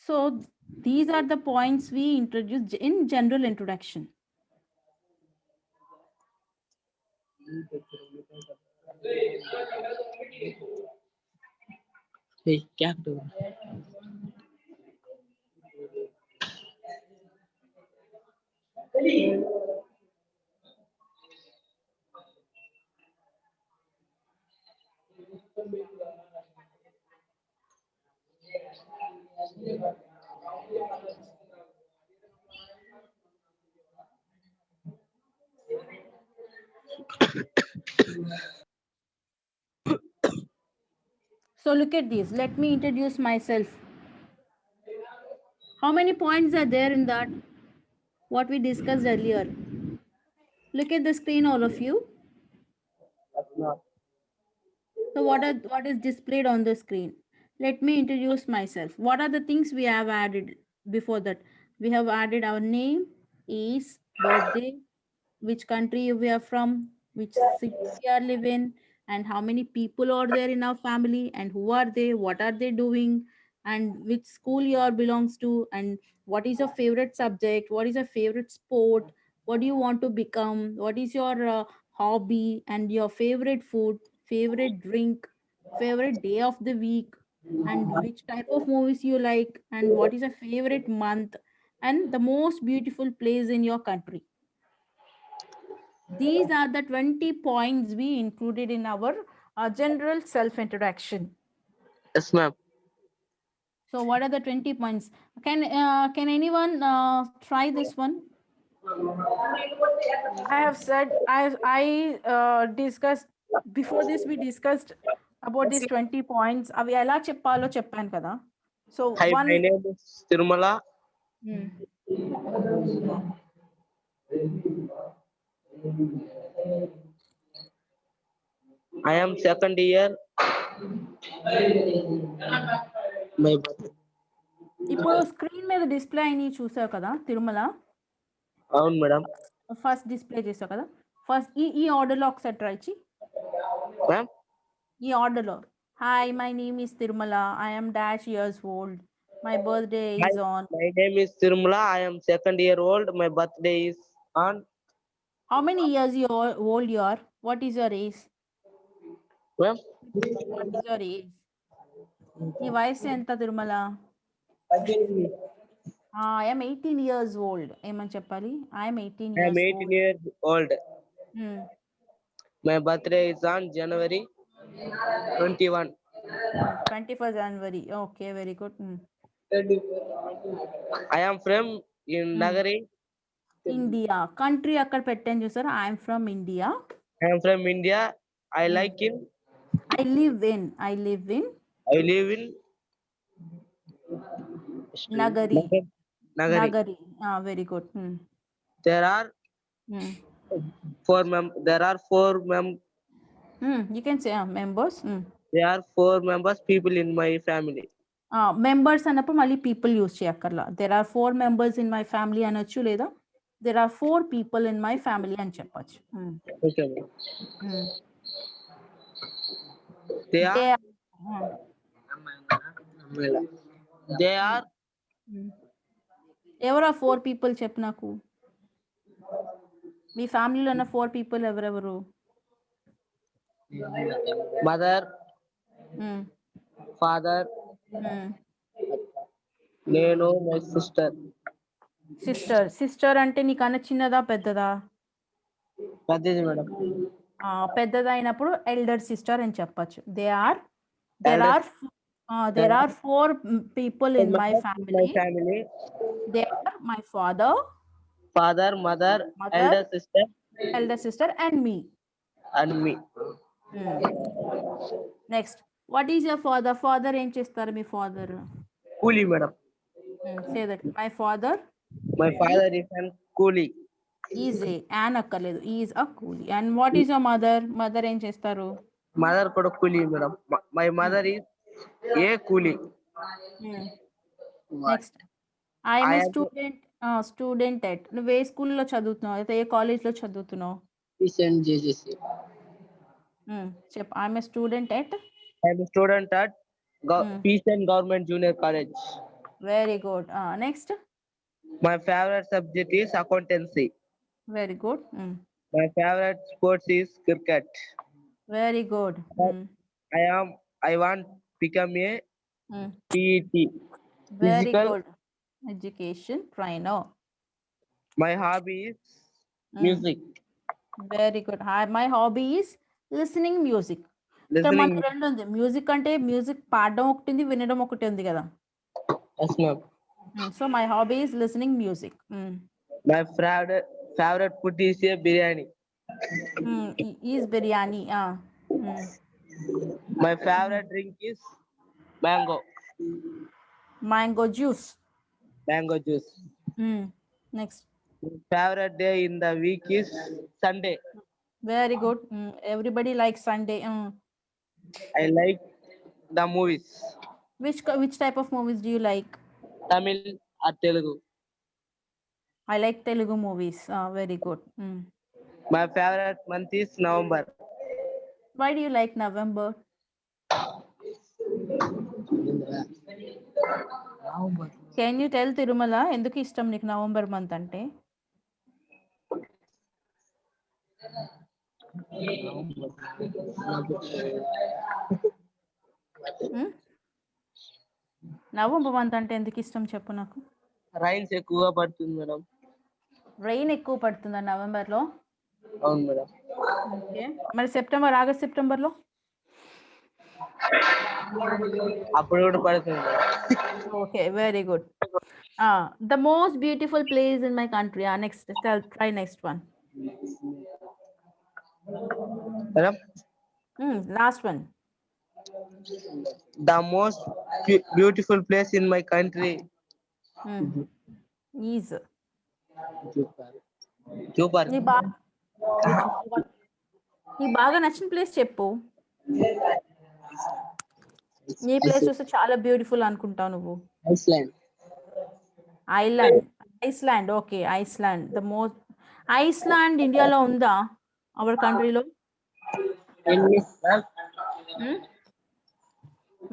So these are the points we introduced in general introduction. Hey, क्या कर रहे हो? So look at this. Let me introduce myself. How many points are there in that? What we discussed earlier. Look at the screen, all of you. So what is displayed on the screen? Let me introduce myself. What are the things we have added before that? We have added our name, age, birthday, which country we are from, which city we are living, and how many people are there in our family, and who are they, what are they doing, and which school you are belongs to, and what is your favorite subject, what is your favorite sport, what do you want to become, what is your hobby, and your favorite food, favorite drink, favorite day of the week, and which type of movies you like, and what is a favorite month, and the most beautiful place in your country. These are the 20 points we included in our general self-introduction. Yes, ma'am. So what are the 20 points? Can anyone try this one? I have said, I discussed, before this we discussed about these 20 points. అవి ఎలా చెప్పాలో చెప్పాను కదా. So Hi, one, my name is Tirumala. I am second year. My ఇప్పుడు screen మీద display అయినవి చూసావు కదా తిరుమల, అవును మేడం. ఫస్ట్ డిస్ప్లే చేసావు కదా, ఫస్ట్ ఈ ఆర్డర్లో ఒకసారి ట్రై చేయి. మ్యామ్ ఈ ఆర్డర్లో, hi my name is Tirumala, I am dash years old, my birthday Hi, is on. my name is Tirumala. I am second year old. My birthday is on. How many years old you are? What is your age? Ma'am, What is your age? నీ వయసు ఎంత Tirumala? I am 18 years old. ఏమని చెప్పాలి? I am 18 I am years 18 old. years old. Hmm. My birthday is on January 21. 21st January. Okay, very good. I am from in Nagari. India country అక్కడ పెట్టాను చూసారా, I'm from India. I am from India. I like in. I live in I live in Nagari. Nagari. Nagari. Very good. There are There are four You can say members. There are 4 members people in my family. Members అన్నప్పుడు మళ్ళీ people use చేయక్కర్లా. There are 4 members in my family అనొచ్చు, లేదా there are 4 people in my family అని చెప్పొచ్చు. Okay. They are ఎవరా 4 people చెప్పు నాకు. మీ ఫ్యామిలీలో ఉన్న 4 people ఎవరెవరు? mother, father, నేను, my sister. సిస్టర్ అంటే నీకన్నా చిన్నదా పెద్దదా? పెద్దది మేడం. పెద్దదా అయినప్పుడు ఎల్డర్ సిస్టర్ అని చెప్పొచ్చు. There are 4 people in my family. They are my father, mother, elder sister and me. Next, what is your father? Father ఏం చేస్తారు మీ father? కూలీ madam. Say that. My father My father is an coolie. is an అక్కర్లేదు is a coolie. And what is your mother? Mother ఏం చేస్తారు? Mother కూడా coolie, madam. My mother is a coolie. Next I'm I A am student at నువ్వు ఏ స్కూల్లో చదువుతున్నావు అయితే ఏ కాలేజ్లో చదువుతున్నావు? JJC. చెప్పు. I'm a student at. I am a student at Peace Government Junior College. Very good. Next. My favorite subject is accountancy. Very good. My favorite sports is cricket. Very good. I want become a PET. Very Physical. Good. Education trainer. My hobby is music. Very good. My hobby is listening music. ఇక్కడ Listening. మనకి రెండు ఉంది. Music అంటే music పాడడం ఒకటి ఉంది, వినడం ఒకటి ఉంది కదా. Yes, ma'am. So my hobby is listening music. My favorite food is a biryani. Is biryani. My favorite drink is mango. Mango juice. Mango juice. Next. Favorite day in the week is Sunday. Very good. Everybody like Sunday. I like the movies. Which type of movies do you like? Tamil or Telugu. I like Telugu movies. Very good. My favorite month is November. Why do you like November? Can you tell Tirumala ఎందుకు ఇష్టం నీకు November month అంటే? November month అంటే ఎందుకు ఇష్టం చెప్పు నాకు. Rains ఎక్కువగా పడుతుంది మేడం. రెయిన్ ఎక్కువ పడుతుందా నవంబర్ లో? అవును మేడం. ఓకే. మరి ఆగస్ట్ సెప్టెంబర్ లో? అప్పుడు కూడా పడుతుంది madam. Okay, very good. The most beautiful place in my country. Next, try next one. Madam, Last one. the most beautiful place in my country. Is. Super. నీ బాగా నచ్చిన place చెప్పు. నీ ప్లేస్ చూస్తే చాలా బ్యూటిఫుల్ అనుకుంటావు నువ్వు. Iceland. Okay, Iceland. The most Iceland ఇండియాలో ఉందా? అవర్ కంట్రీలో?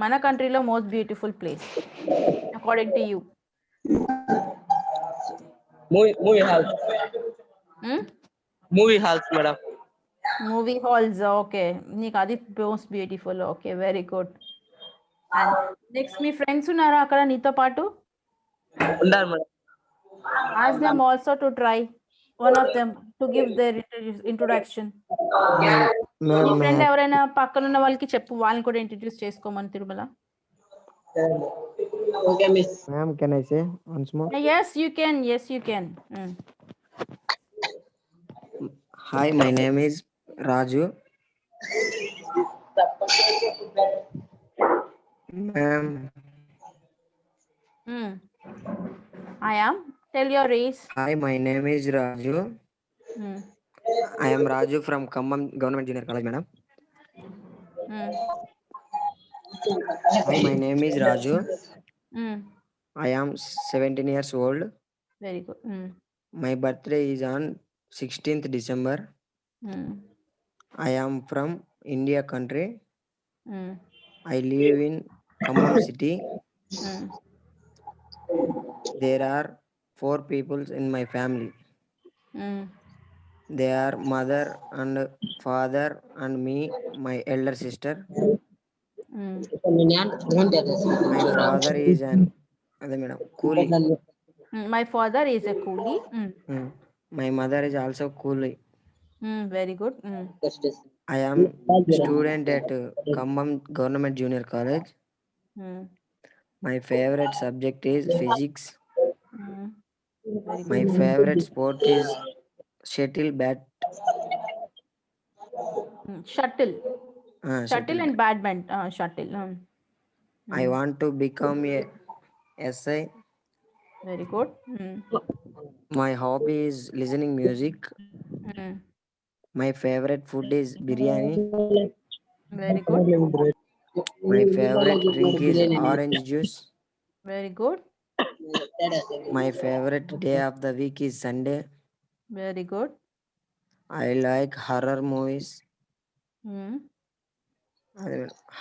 మన కంట్రీలో most beautiful place according to you? Movie halls madam. Movie halls. Okay, నీకు అది most beautiful. Okay, very good. And next, me friends ఉన్నారా అక్కడ నీతో పాటు? ఉన్నారు madam. Ask them also to try. One of them to give their introduction. Me friend ఎవరైనా పక్కన ఉన్న వాళ్ళకి చెప్పు, వాళ్ళని కూడా ఇంట్రడ్యూస్ చేసుకోమని Tirumala. Okay, miss. Ma'am, can I say once more? Yes, you can. Hi, my name is Raju. Ma'am, I am. Tell your race. hi, my name is Raju. I am Raju from Khammam Government Junior College, madam. Hi, my name is Raju. I am 17 years old. Very good. My birthday is on 16th December. I am from India country. I live in Khammam city. There are 4 people in my family. They are mother and father and me, my elder sister. My father is an coolie. My father is a coolie. My mother is also coolie. Very good. I am student at Khammam Government Junior College. My favorite subject is physics. My favorite sport is shuttle bat. Shuttle and badminton. Shuttle. I want to become a SI Very good. My hobby is listening music. My favorite food is biryani. Very good. My favorite drink is orange juice. Very good. My favorite day of the week is Sunday. Very good. I like horror movies.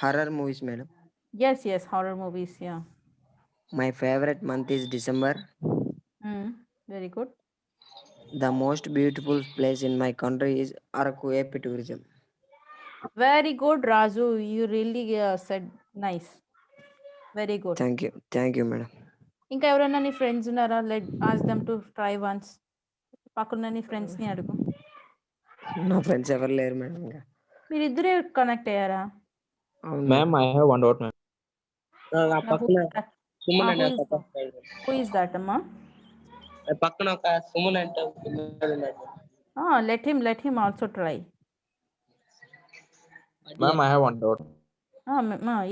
Horror movies, madam. Yes, horror movies, yeah. My favorite month is December. Very good. The most beautiful place in my country is Araku AP Tourism. Very good, Raju. You really said nice. Very good. Thank you, madam. ఇంకా ఎవరైనా నీ friends ఉన్నారా? Let ask them to try once. పక్కన నీ friends ని అడుగు. నా friends ఎవరు లేరు మేడం. ఇంకా మీరిద్దరే కనెక్ట్ అయ్యారా? Ma'am, I have one doubt, ma'am. Who is that, అమ్మా? పక్కన ఒక సుమన్ అంటే let him also try. Ma'am, I have one doubt.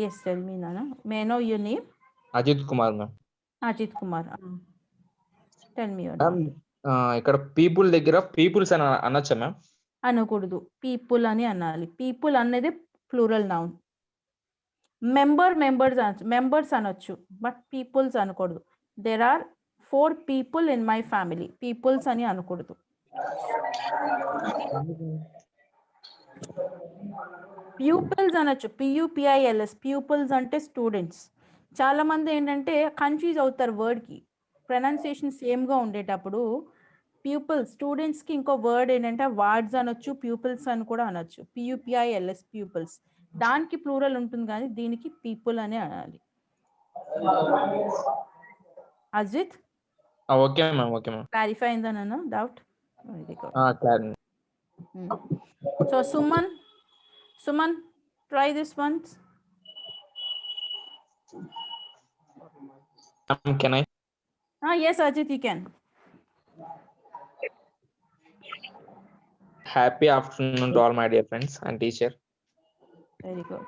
Yes, tell me, Nana. May I know your name? Ajit Kumar, ma'am. Ajit Kumar. Tell me your Ma'am, name. ఇక్కడ people దగ్గర peoples అని అనొచ్చా మ్యామ్? అనకూడదు, పీపుల్ అని అనాలి. People అనేది plural noun. Members అనొచ్చు, బట్ పీపుల్స్ అనకూడదు. There are 4 people in my family. Peoples అని అనకూడదు. ప్యూపిల్స్ అనొచ్చు, PUPILS. ప్యూపిల్స్ అంటే స్టూడెంట్స్. చాలా మంది ఏంటంటే కన్ఫ్యూజ్ అవుతారు వర్డ్కి, ప్రొనౌన్సియేషన్ సేమ్గా ఉండేటప్పుడు. ప్యూపిల్స్ స్టూడెంట్స్కి ఇంకో వర్డ్ ఏంటంటే వార్డ్స్ అనొచ్చు, ప్యూపిల్స్ అని కూడా అనొచ్చు. PUPILS pupils. దానికి ప్లూరల్ ఉంటుంది కానీ దీనికి పీపుల్ అని అనాలి. Ajith, okay ma'am, okay ma'am. Clarify అయిందన్న doubt? Very good. Clarify. So Suman, try this once. Can I? Yes, Ajit, you can. Happy afternoon to all my dear friends and teacher. Very good.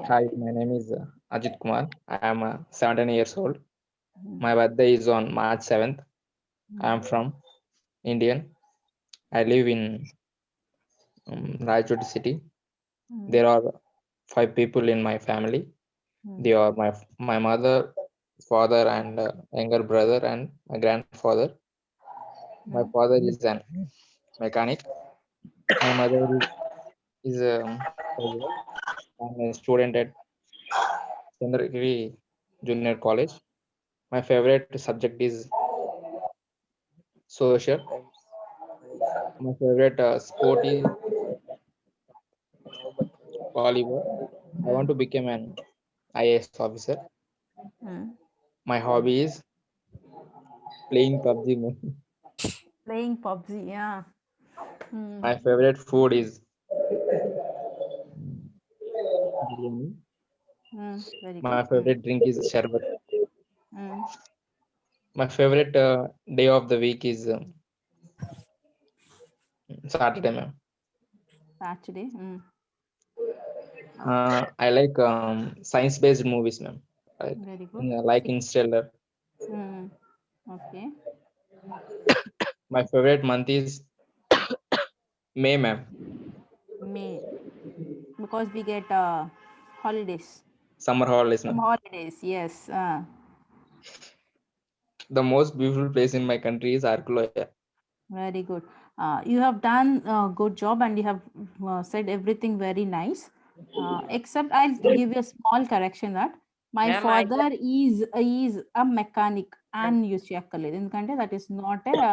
Hi, my name is Ajit Kumar. I am 17 years old. My birthday is on March 7th. I am from Indian. I live in Rajkot city. There are 5 people in my family. They are my mother, father, and younger brother, and my grandfather. My father is an mechanic. My mother is I'm a student at Chandragiri Junior College. My favorite subject is social. My favorite sport is volleyball. I want to become an IAS officer. My hobby is playing PUBG. Playing PUBG, yeah. My favorite food is biryani. Very My good. favorite drink is sharbat. My favorite day of the week is Saturday, ma'am. Saturday. I like science-based movies, ma'am. Very good. Like Interstellar. Okay. My favorite month is May, ma'am. May, because we get holidays. Summer holidays, ma'am. Holidays, yes. The most beautiful place in my country is Arkuloya. Very good. You have done a good job and you have said everything very nice. Except I'll give you a small correction that my father is a mechanic and use checkkaled. Endukante that is not a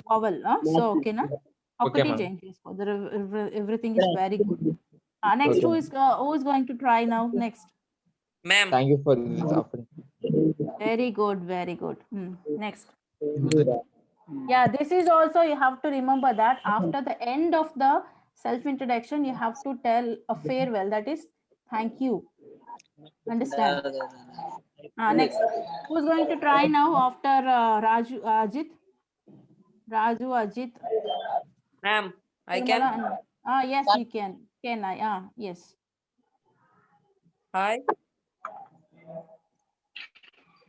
vowel. So okay na? Okay, ma'am. Change chesko. Everything is very good. Next, who is going to try now? Next. Ma'am. Thank you for this opportunity. Very good, very good. Next. Yeah, this is also, you have to remember that after the end of the self-introduction, you have to tell a farewell, that is thank you. Understand? Next, who's going to try now after Raju, Ajit? Raju, Ajit. Ma'am, I can. Yes, you can. Can I? Yes. Hi.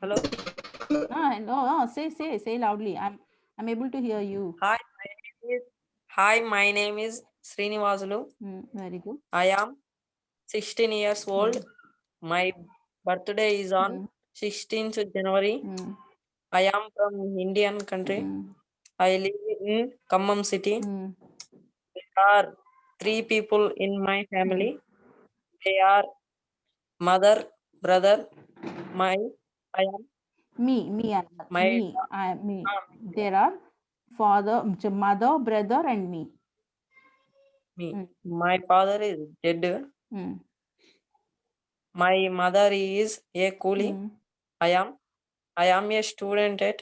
Hello. No, say loudly. I'm able to hear you. Hi, my name is Srinivasulu. Very good. I am 16 years old. My birthday is on 16th January. I am from Indian country. I live in Khammam city. There are 3 people in my family. They are mother, brother, I am Me. There are father, mother, brother, and me. me. My father is dead. My mother is a coolie. I am a student at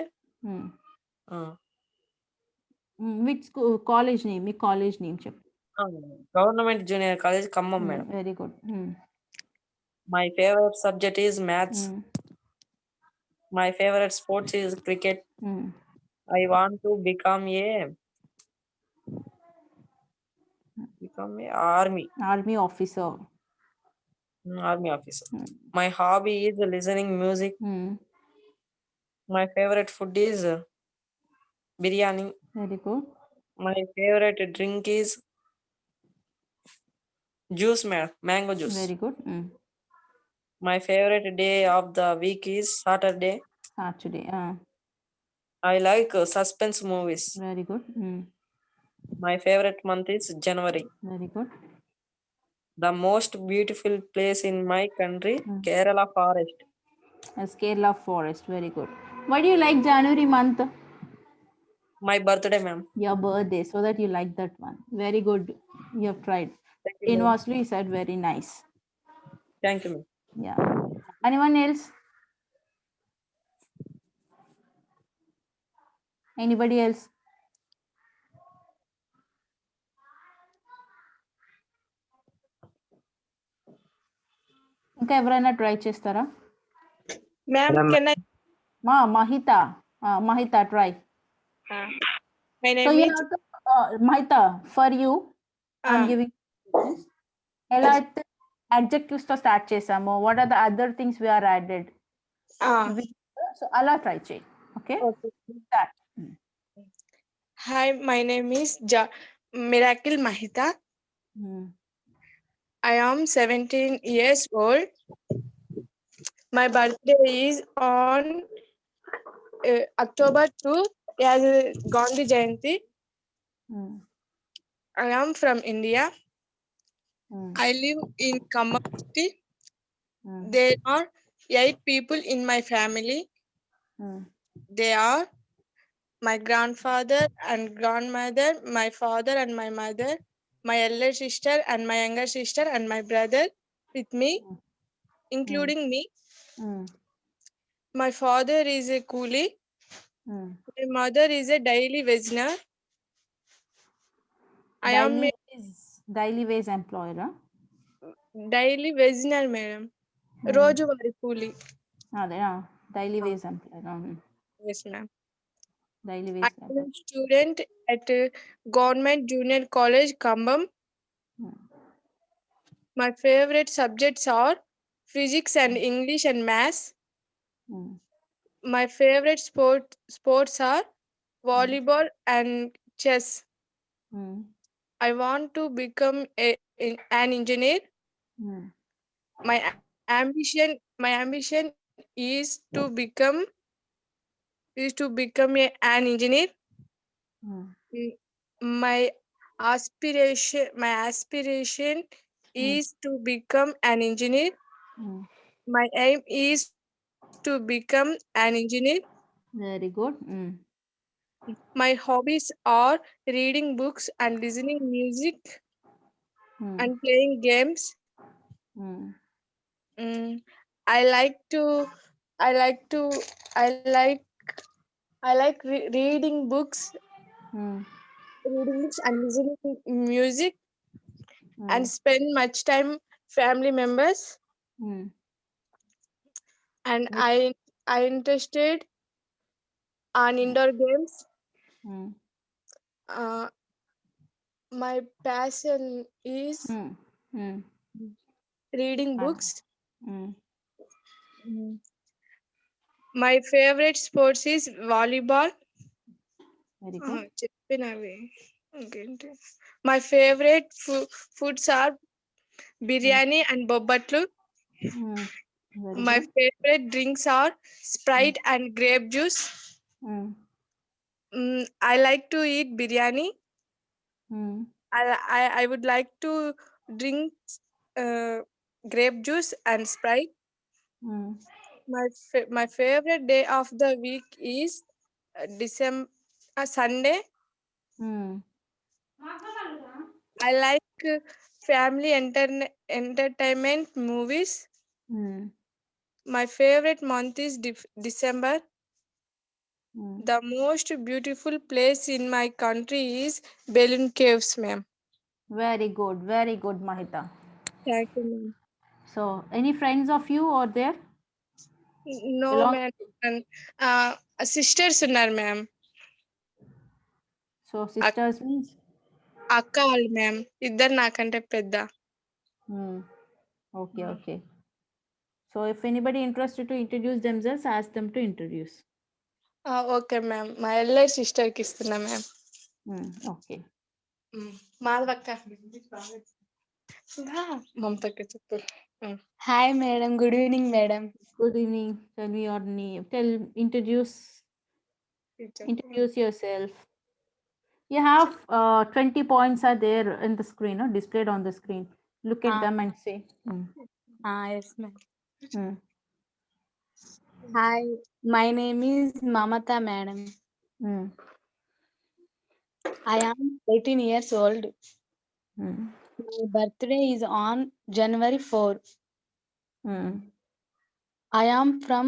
Which school, college name? Me college name. Government Junior College, Khammam, madam. Very good. My favorite subject is maths. My favorite sports is cricket. I want to become a army Officer. army officer. My hobby is listening music. My favorite food is biryani. Very good. My favorite drink is juice, mango juice. Very good. My favorite day of the week is Saturday. Saturday. I like suspense movies. Very good. My favorite month is January. Very good. The most beautiful place in my country, Kerala forest. Kerala forest. Very good. Why do you like January month? My birthday, ma'am. Your birthday, so that you like that one. Very good. You have tried. Thank you, ma'am. Inversely, you said very nice. Thank you, ma'am. Yeah. Anyone else? Anybody else? ఇంకా ఎవరైనా try చేస్తారా? Ma'am can I Mahita, try. My So name you is have to, Mahita, for you, I'm giving ఎలా అయితే adjectives తో start చేసామో, what are the other things we are added? So అలా try చేయి. Okay? Start. Hi my name is Miracle Mahita. I am 17 years old. My birthday is on October 2 as Gandhi Jayanti. I am from India. I live in Khammam city. There are 8 people in my family. They are my grandfather and grandmother, my father and my mother, my elder sister and my younger sister and my brother with me, including me. My father is a coolie. My mother is a daily wagener. I am a daily wage employer. daily wagener, madam. రోజువారీ కూలి. అదే daily wage employer. Yes, ma'am. Daily I wage am a student at Government Junior College, Khammam. My favorite subjects are physics and English and maths. My favorite sports are volleyball and chess. I want to become an engineer. My ambition is to become an engineer. My aspiration is to become an engineer. My aim is to become an engineer. Very good. My hobbies are reading books and listening music and playing games. I like reading books and listening music and spend much time family members. And I interested on indoor games. My passion is reading books. My favorite sports is volleyball. Very good. చెప్పినవి ఇంకేంటి my favorite foods are biryani and bobbatlu. Very My good. favorite drinks are Sprite and grape juice. I like to eat biryani. I would like to drink grape juice and Sprite. My favorite day of the week is December Sunday. I like family entertainment movies. My favorite month is December. The most beautiful place in my country is Balloon Caves, ma'am. Very good, Mahita. Thank you, ma'am. So, any friends of you are there? No, Belong- ma'am. Sisters ఉన్నారు ma'am. So, sisters means? అక్క వాళ్ళు ma'am ఇద్దరు నాకంటే పెద్ద. Okay. So, if anybody interested to introduce themselves, ask them to introduce. Okay ma'am మా LI sister కి ఇస్తున్నా ma'am. Okay. మాధవక్క మమతక్క చెప్పు. Hi, madam. Good evening, madam. Good evening. Tell me your name. Introduce yourself. You have 20 points are there in the screen, or displayed on the screen. Look at them and say. Yes, ma'am. Hi, my name is Mamata, madam. I am 18 years old. My birthday is on January 4. I am from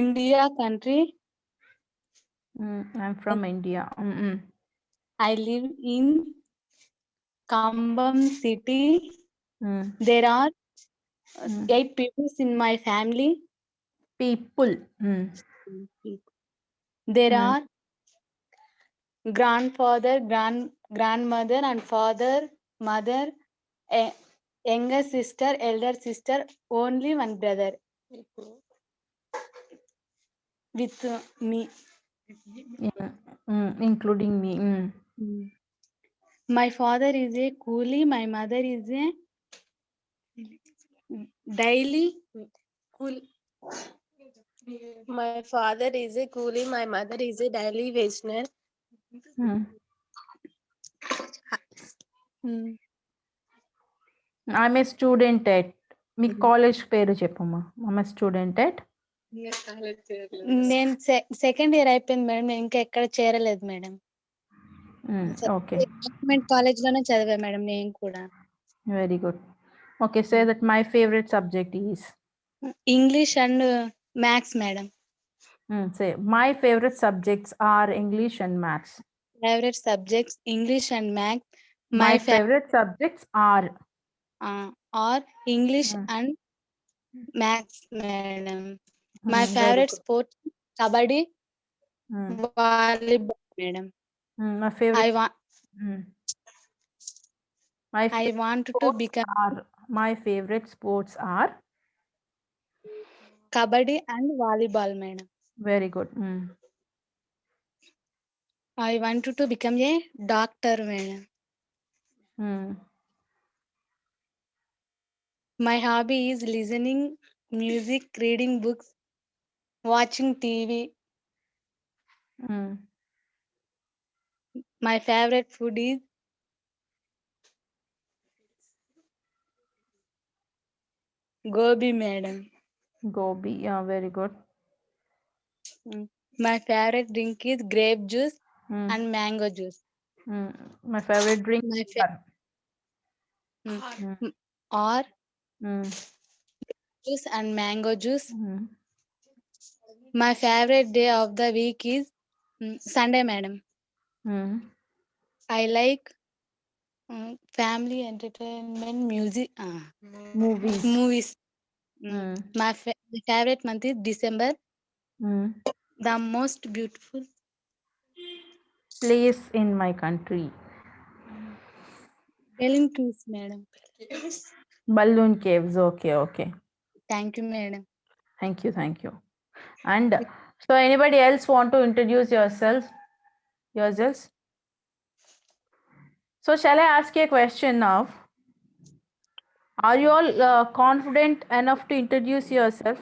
India country. I'm from India. I live in Kambam city. There are 8 people in my family. People. There are grandfather, grandmother, and father, mother, younger sister, elder sister, only one brother with me. Including me. My father is a coolie. My mother is a daily cool. My father is a coolie. My mother is a daily wagener. I'm a student at me college పేరు చెప్పమ్మా. I'm a student at నేను second year అయిపోయింది madam. నేను ఇంకా ఎక్కడ చేరలేదు madam. Okay. Government college లోనే చదివా మేడం నేను కూడా. Very good. Okay, say that my favorite subject is English and maths, madam. Say my favorite subjects are English and maths. Favorite subjects English and maths. My favorite subjects are English and maths, madam. My favorite sport kabaddi, volleyball, madam. My favorite. I want to become. My favorite sports are kabaddi and volleyball, madam. Very good. I want to become a doctor, madam. My hobby is listening music, reading books, watching TV. My favorite food is gobi, madam. Gobi, yeah, very good. My favorite drink is grape juice and mango juice. My favorite drink or juice and mango juice. My favorite day of the week is Sunday, madam. I like family entertainment, music, movies. My favorite month is December. The most beautiful place in my country. Balloon Caves, madam. Balloon Caves. Okay. Thank you, madam. Thank you. And so anybody else want to introduce yourselves? So shall I ask you a question now? Are you all confident enough to introduce yourself?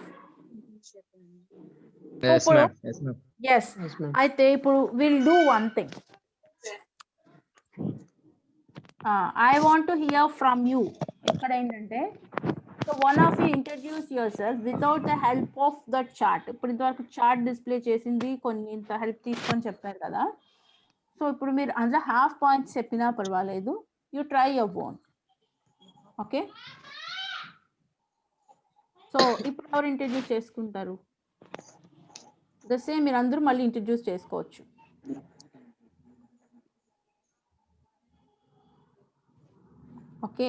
Yes, Upuru? ma'am. Yes, ma'am. Yes. Yes, ma'am. అయితే ఇప్పుడు we'll do one thing. I want to hear from you. ఇక్కడ ఏంటంటే so one of you introduce your self without the help of the chart. ఇప్పుడు ఇంతవరకు chart display చేసింది కొన్ని ఇంత help తీసుకొని చెప్పారు కదా. సో ఇప్పుడు మీరు అందులో హాఫ్ పాయింట్స్ చెప్పినా పర్వాలేదు. You try your own. Okay. So ఇప్పుడు ఎవరు ఇంట్రడ్యూస్ చేసుకుంటారు? ద సేమ్ మీరు అందరూ మళ్ళీ ఇంట్రడ్యూస్ చేసుకోవచ్చు. ఓకే.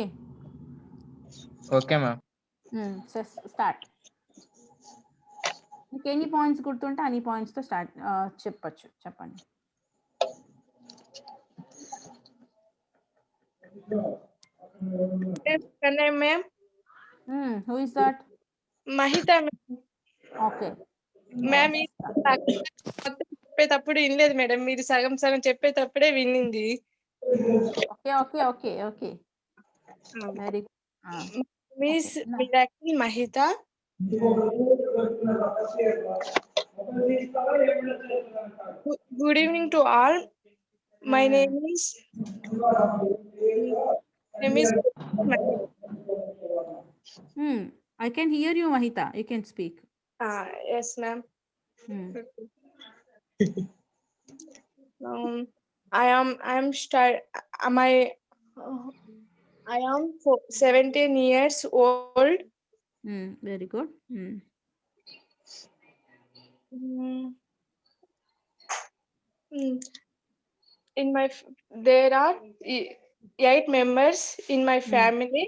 Okay, ma'am. స్టార్ట్. మీకు ఎన్ని పాయింట్స్ గుర్తుంటే అన్ని పాయింట్స్తో చెప్పండి. Can I, ma'am? Who is that? Mahita, ma'am. Okay. Ma'am చెప్పేటప్పుడు వినలేదు మేడం, మీరు సగం సగం చెప్పేటప్పుడే వినింది. Okay. Very miss miracle Mahita. Good evening to all. My name is I can hear you, Mahita. You can speak. Yes, ma'am. I am 17 years old. Very good. There are 8 members in my family.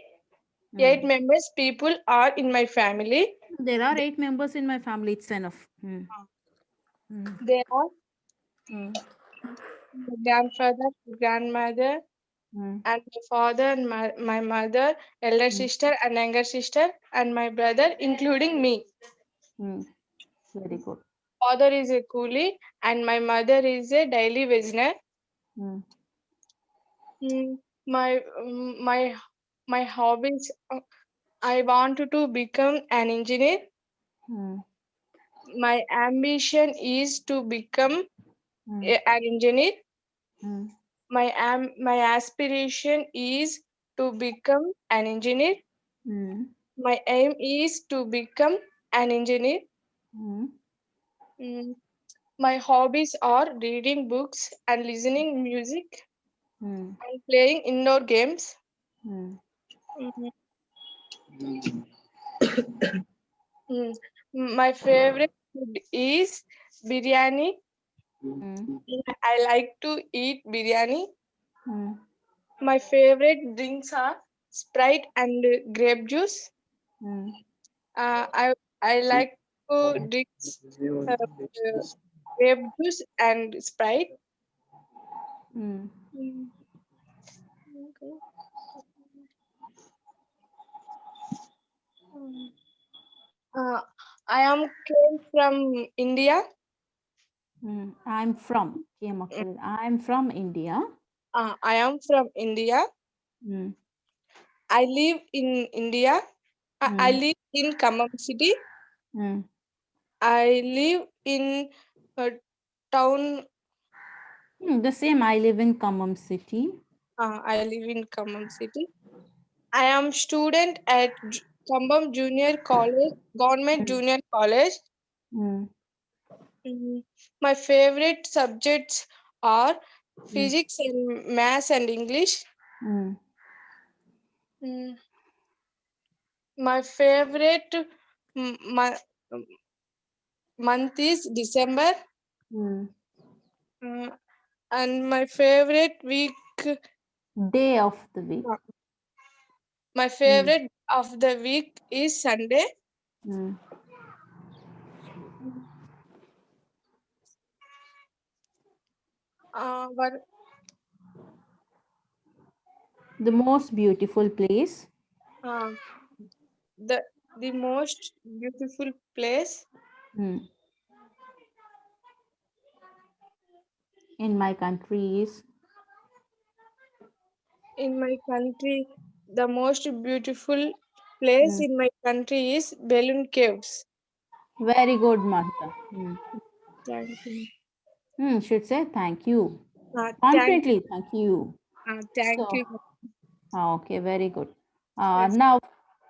8 members people are in my family. There are 8 members in my family. It's enough. There are my grandfather, grandmother, and my father, and my mother, elder sister and younger sister, and my brother, including me. Very good. Father is a coolie and my mother is a daily wager. My hobbies, I want to become an engineer. My ambition is to become an engineer. My aspiration is to become an engineer. My aim is to become an engineer. My hobbies are reading books and listening music and playing indoor games. My favorite food is biryani. I like to eat biryani. My favorite drinks are Sprite and grape juice. I like to drink grape juice and Sprite. I am came from India. I'm from India. I am from India. I live in India. I live in Khammam city. I live in a town. The same. I live in Khammam city. I live in Khammam city. I am student at Khammam Junior College, Government Junior College. My favorite subjects are physics and maths and English. My favorite month is December. And my favorite day of the week. My favorite of the week is Sunday. The most beautiful place. The most beautiful place. In my country is. In my country, the most beautiful place in my country is Balloon Caves. Very good, Mahita. Thank you. Should say thank you. Thank Confidently, thank you. thank So, you. Okay, very good. Now,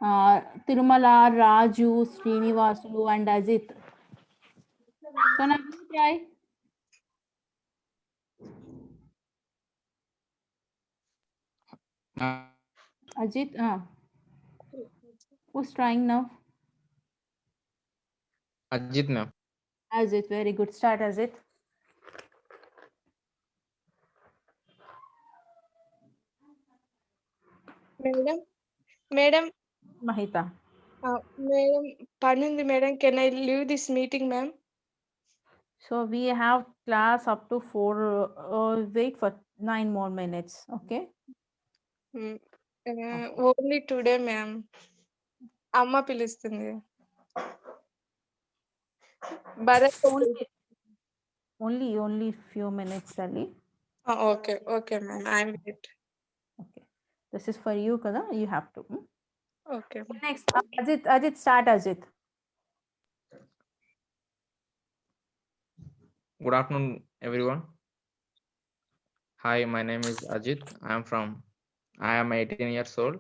Tirumala, Raju, Srinivasu, and Ajit. So now try. Ajit, who's trying now? Ajit ma'am. Ajit, very good. Start, Ajit. Madam, Mahita. Madam, Panundi, madam, can I leave this meeting, ma'am? So we have class up to 4. Wait for 9 more minutes. Okay. Only today, ma'am. Amma పిలుస్తుంది. Bharat. Only few minutes, Sally. Okay, ma'am. I'm it. Okay. This is for you, Kada. You have to. Okay. Next, Ajit, start, Ajit. Good afternoon, everyone. Hi, my name is Ajit. I am 18 years old.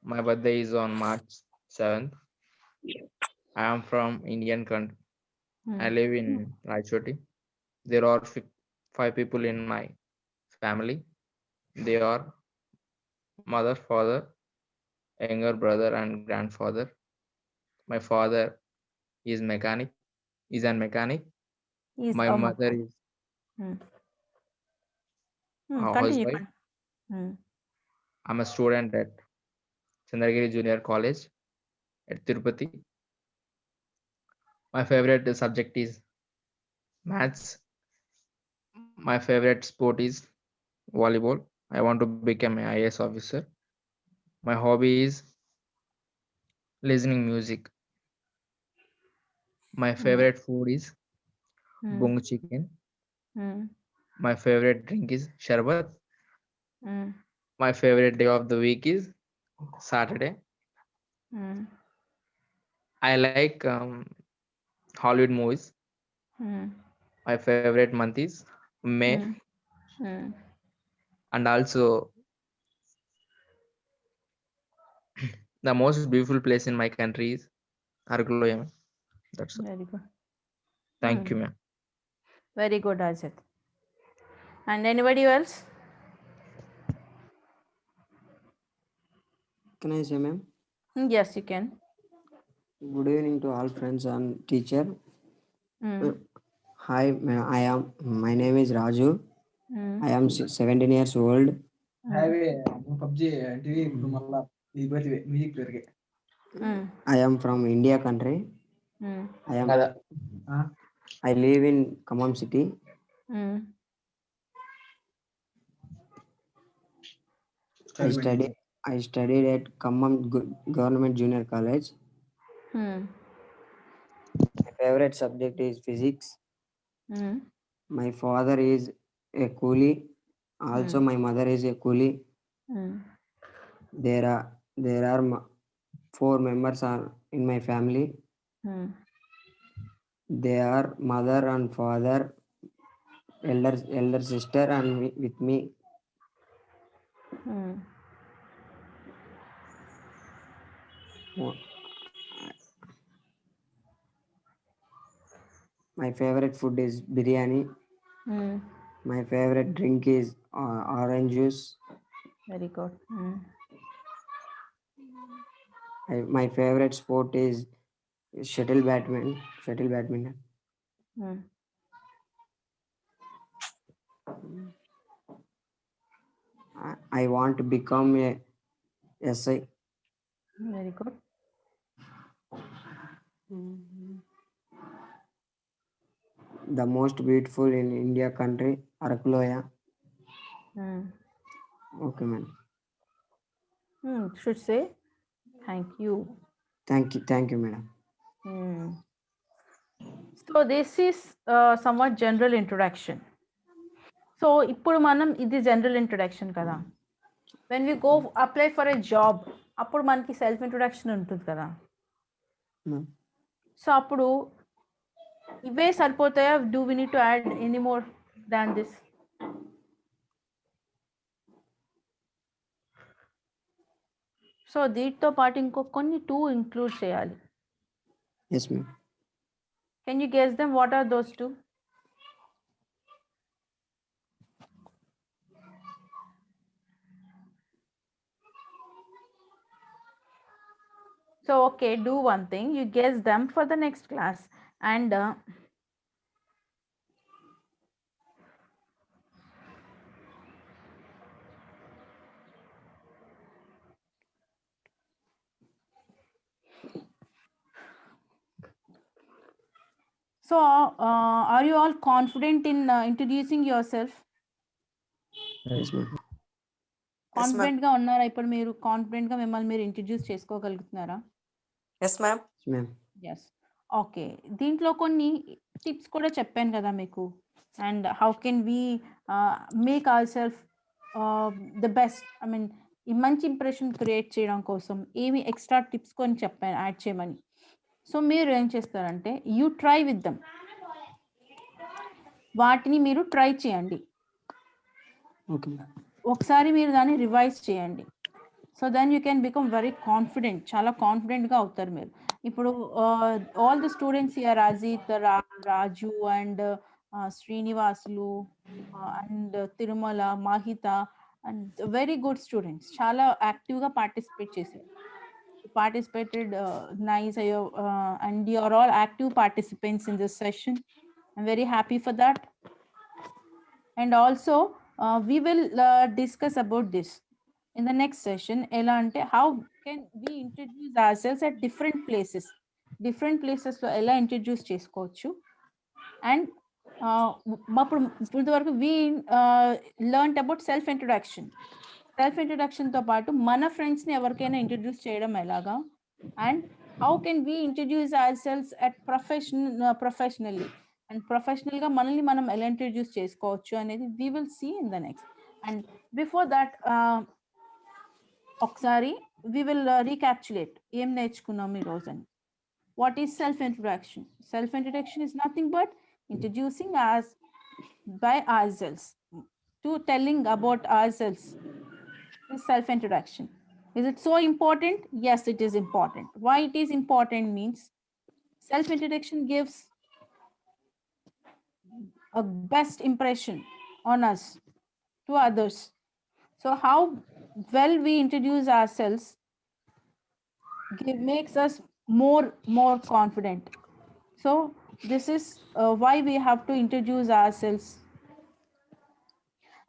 My birthday is on March 7th. I am from Indian country. I live in Raichoti. There are 5 people in my family. They are mother, father, younger brother, and grandfather. My father is an mechanic. My mother is a housewife. I'm a student at Chandragiri Junior College at Tirupati. My favorite subject is maths. My favorite sport is volleyball. I want to become an IAS officer. My hobby is listening music. My favorite food is bungu chicken. My favorite drink is sharbat. My favorite day of the week is Saturday. I like Hollywood movies. My favorite month is May. And also the most beautiful place in my country is Arakuloyam. That's all. Very good. Thank you, ma'am. Very good, Ajit. And anybody else? Can I say, ma'am? Yes, you can. Good evening to all friends and teacher. Hi, my name is Raju. I am 17 years old. I am from India country. I live in Khammam city. I studied at Khammam Government Junior College. My favorite subject is physics. My father is a coolie. Also, my mother is a coolie. There are 4 members in my family. They are mother and father, elder sister, and with me. My favorite food is biryani. My favorite drink is orange juice. Very good. My favorite sport is shuttle badminton. I want to become a SI. Very good. The most beautiful in India country, Arakuloya. Okay, ma'am. Should say thank you. Thank you, madam. So this is somewhat general introduction. So ఇప్పుడు మనం ఇది general introduction కదా. When we go apply for a job అప్పుడు మనకి self introduction ఉంటుంది కదా. So అప్పుడు ఇవే సరిపోతాయా? Do we need to add any more than this? So దీంతో పాటు ఇంకో కొన్ని 2 ఇంక్లూడ్ చేయాలి. Yes, ma'am. Can you guess them? What are those 2? So okay, do one thing, you guess them for the next class, and so are you all confident in introducing yourself? Yes, ma'am. Confident గా ఉన్నారా? ఇప్పుడు మీరు confident గా మిమ్మల్ని మీరు introduce చేసుకోగలుగుతున్నారా? Yes, ma'am. Yes, ma'am. Yes. Okay, దీంట్లో కొన్ని టిప్స్ కూడా చెప్పాను కదా మీకు. And how can we make our self the best, I mean ఈ మంచి ఇంప్రెషన్ క్రియేట్ చేయడం కోసం ఏమి ఎక్స్ట్రా టిప్స్ కొన్ని చెప్పాను యాడ్ చేయమని. సో మీరు ఏం చేస్తారంటే యూ ట్రై విత్ దమ్, వాటిని మీరు ట్రై చేయండి. Okay, ma'am. ఒకసారి మీరు దాన్ని రివైజ్ చేయండి. So then you can become very confident, చాలా కాన్ఫిడెంట్గా అవుతారు మీరు. ఇప్పుడు all the students here, Ajith, Raju and Srinivasulu and Tirumala, Mahitha and very good students, చాలా యాక్టివ్గా పార్టిసిపేట్ చేశారు. Participated nice, and you are all active participants in this session. I'm very happy for that. And also we will discuss about this in the next session. Ela ante how can we introduce ourselves at different places lo ela introduce chesukochu. And ఇప్పుడు వరకు we learned about self introduction తో పాటు మన friends ని ఎవరికైనా introduce చేయడం ఎలాగా, and how can we introduce ourselves at professionally, and professional గా మనల్ని మనం ఎలా ఇంట్రడ్యూస్ చేసుకోవచ్చు అనేది we will see in the next. And before that ఒకసారి వి విల్ రీక్యాప్చులేట్ ఏం నేర్చుకున్నాం ఈ రోజు అని. What is self introduction? Self introduction is nothing but introducing us by ourselves, to telling about ourselves is self introduction. Is it so important? Yes, it is important. Why it is important means self introduction gives a best impression on us to others. So how well we introduce ourselves makes us more confident. So this is why we have to introduce ourselves.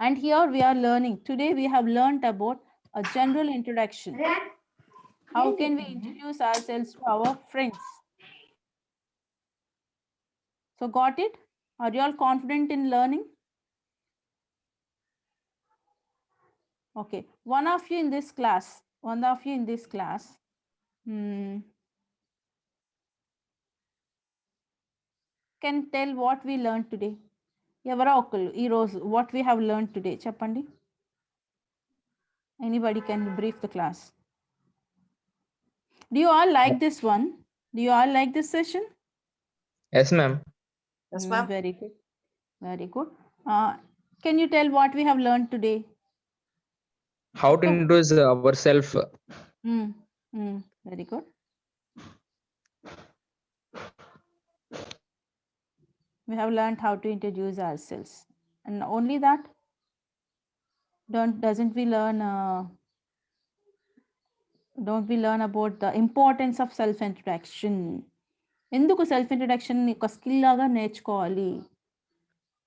And here we are learning. Today we have learned about a general introduction. How can we introduce ourselves to our friends? So got it? Are you all confident in learning? Okay. One of you in this class, can tell what we learned today. ఎవరో ఒకళ్ళు ఈరోజు what we have learned today చెప్పండి. Anybody can brief the class. Do you all like this one? Do you all like this session? Yes, ma'am. Yes, ma'am. Very good. Very good. Can you tell what we have learned today? How to introduce ourselves. Very good. We have learned how to introduce ourselves, and only that. Don't we learn about the importance of self introduction? ఎందుకు self introduction ఒక skill లాగా నేర్చుకోవాలి?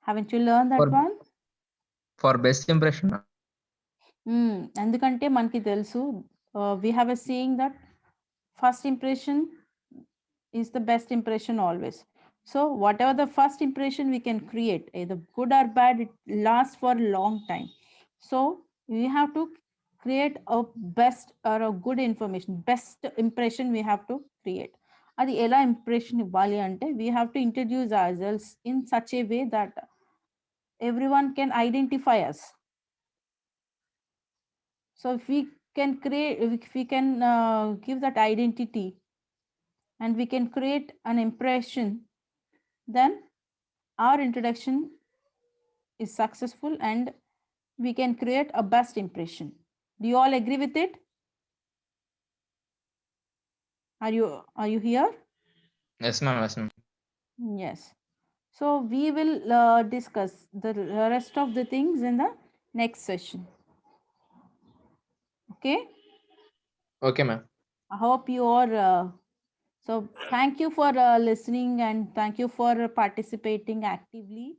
Haven't you learned that one? For best impression. ఎందుకంటే మనకి తెలుసు, we have a saying that first impression is the best impression always. So whatever the first impression we can create, either good or bad, it lasts for a long time. So we have to create a best or a good information, best impression we have to create. అది ఎలా impression ఇవ్వాలి అంటే we have to introduce ourselves in such a way that everyone can identify us. So if we can create, if we can give that identity and we can create an impression, then our introduction is successful and we can create a best impression. Do you all agree with it? Are you here? Yes, ma'am. Yes, ma'am. Yes. So we will discuss the rest of the things in the next session. Okay. Okay, ma'am. I hope you are. So thank you for listening and thank you for participating actively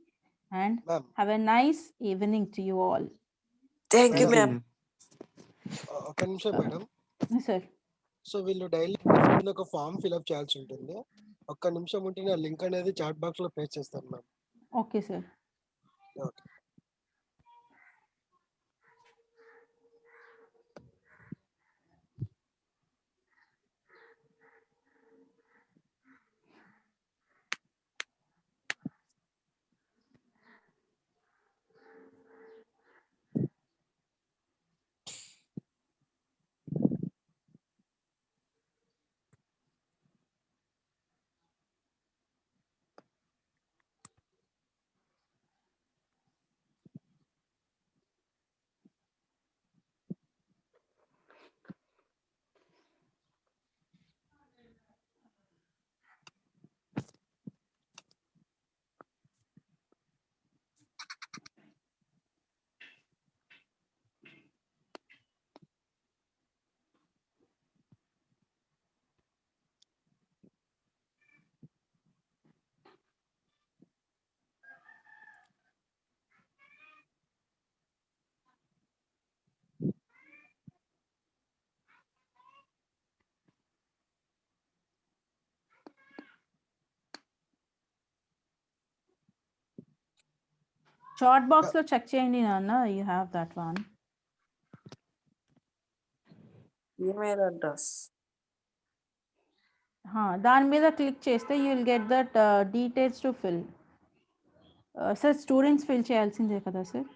and Ma'am. have a nice evening to you all. Thank you, Madam. ma'am. ఒక నిమిషం madam. Sir. So వీళ్ళు daily ఒక form fill up చేయాల్సి ఉంటుంది. ఒక్క నిమిషం ఉంటే నా లింక్ అనేది చాట్ బాక్స్ లో పేస్ట్ చేస్తాను ma'am. Okay, sir. Okay. Chat box లో చెక్ చేయండి నాన్న. You have that one. Email address. దాని మీద క్లిక్ చేస్తే you will get that details to fill. Sir students fill చేయాల్సిందే కదా సార్?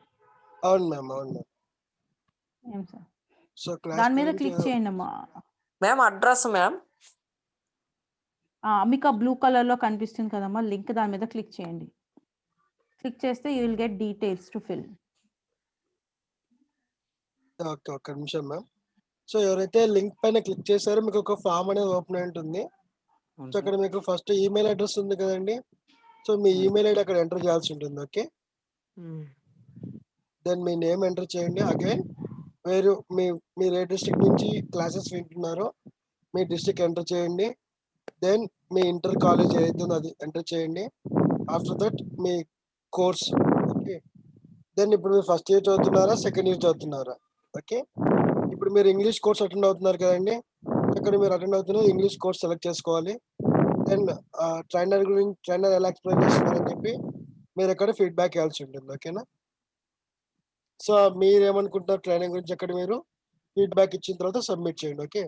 అవును మ్యామ్, అవును మ్యామ్. ఏం సార్? సో క్లాస్ దాని మీద క్లిక్ చేయండి అమ్మా. Ma'am address ma'am. మీకు ఆ బ్లూ కలర్ లో కనిపిస్తుంది కదమ్మా లింక్, దాని మీద క్లిక్ చేయండి. క్లిక్ చేస్తే you will get details to fill. Okay, ఒక్క నిమిషం మ్యామ్. సో ఎవరైతే లింక్ పైన క్లిక్ చేశారో మీకు ఒక ఫామ్ అనేది ఓపెన్ అయి ఉంటుంది. సో అక్కడ మీకు ఫస్ట్ ఈమెయిల్ అడ్రస్ ఉంది కదండి. సో మీ ఈమెయిల్ ఐడి అక్కడ ఎంటర్ చేయాల్సి ఉంటుంది. ఓకే, దెన్ మీ నేమ్ ఎంటర్ చేయండి. అగైన్ మీరు మీరు ఏ డిస్ట్రిక్ట్ నుంచి క్లాసెస్ వింటున్నారో మీ డిస్ట్రిక్ట్ ఎంటర్ చేయండి. దెన్ మీ ఇంటర్ కాలేజ్ ఏదైతే ఉందో అది ఎంటర్ చేయండి. ఆఫ్టర్ దట్ మీ కోర్స్. ఓకే, దెన్ ఇప్పుడు మీరు ఫస్ట్ ఇయర్ చదువుతున్నారా, సెకండ్ ఇయర్ చదువుతున్నారా? ఓకే, ఇప్పుడు మీరు ఇంగ్లీష్ కోర్స్ అటెండ్ అవుతున్నారు కదండి. అక్కడ మీరు అటెండ్ అవుతున్నారు ఇంగ్లీష్ కోర్స్ సెలెక్ట్ చేసుకోవాలి. దెన్ ట్రైనర్ ఎలా ఎక్స్ప్లెయిన్ చేస్తున్నారని చెప్పి మీరు ఎక్కడ ఫీడ్బ్యాక్ ఇవ్వాల్సి ఉంటుంది. ఓకేనా? సో మీరు ఏమనుకుంటున్నారు ట్రైనింగ్ గురించి అక్కడ మీరు ఫీడ్బ్యాక్ ఇచ్చిన తర్వాత సబ్మిట్ చేయండి. Okay,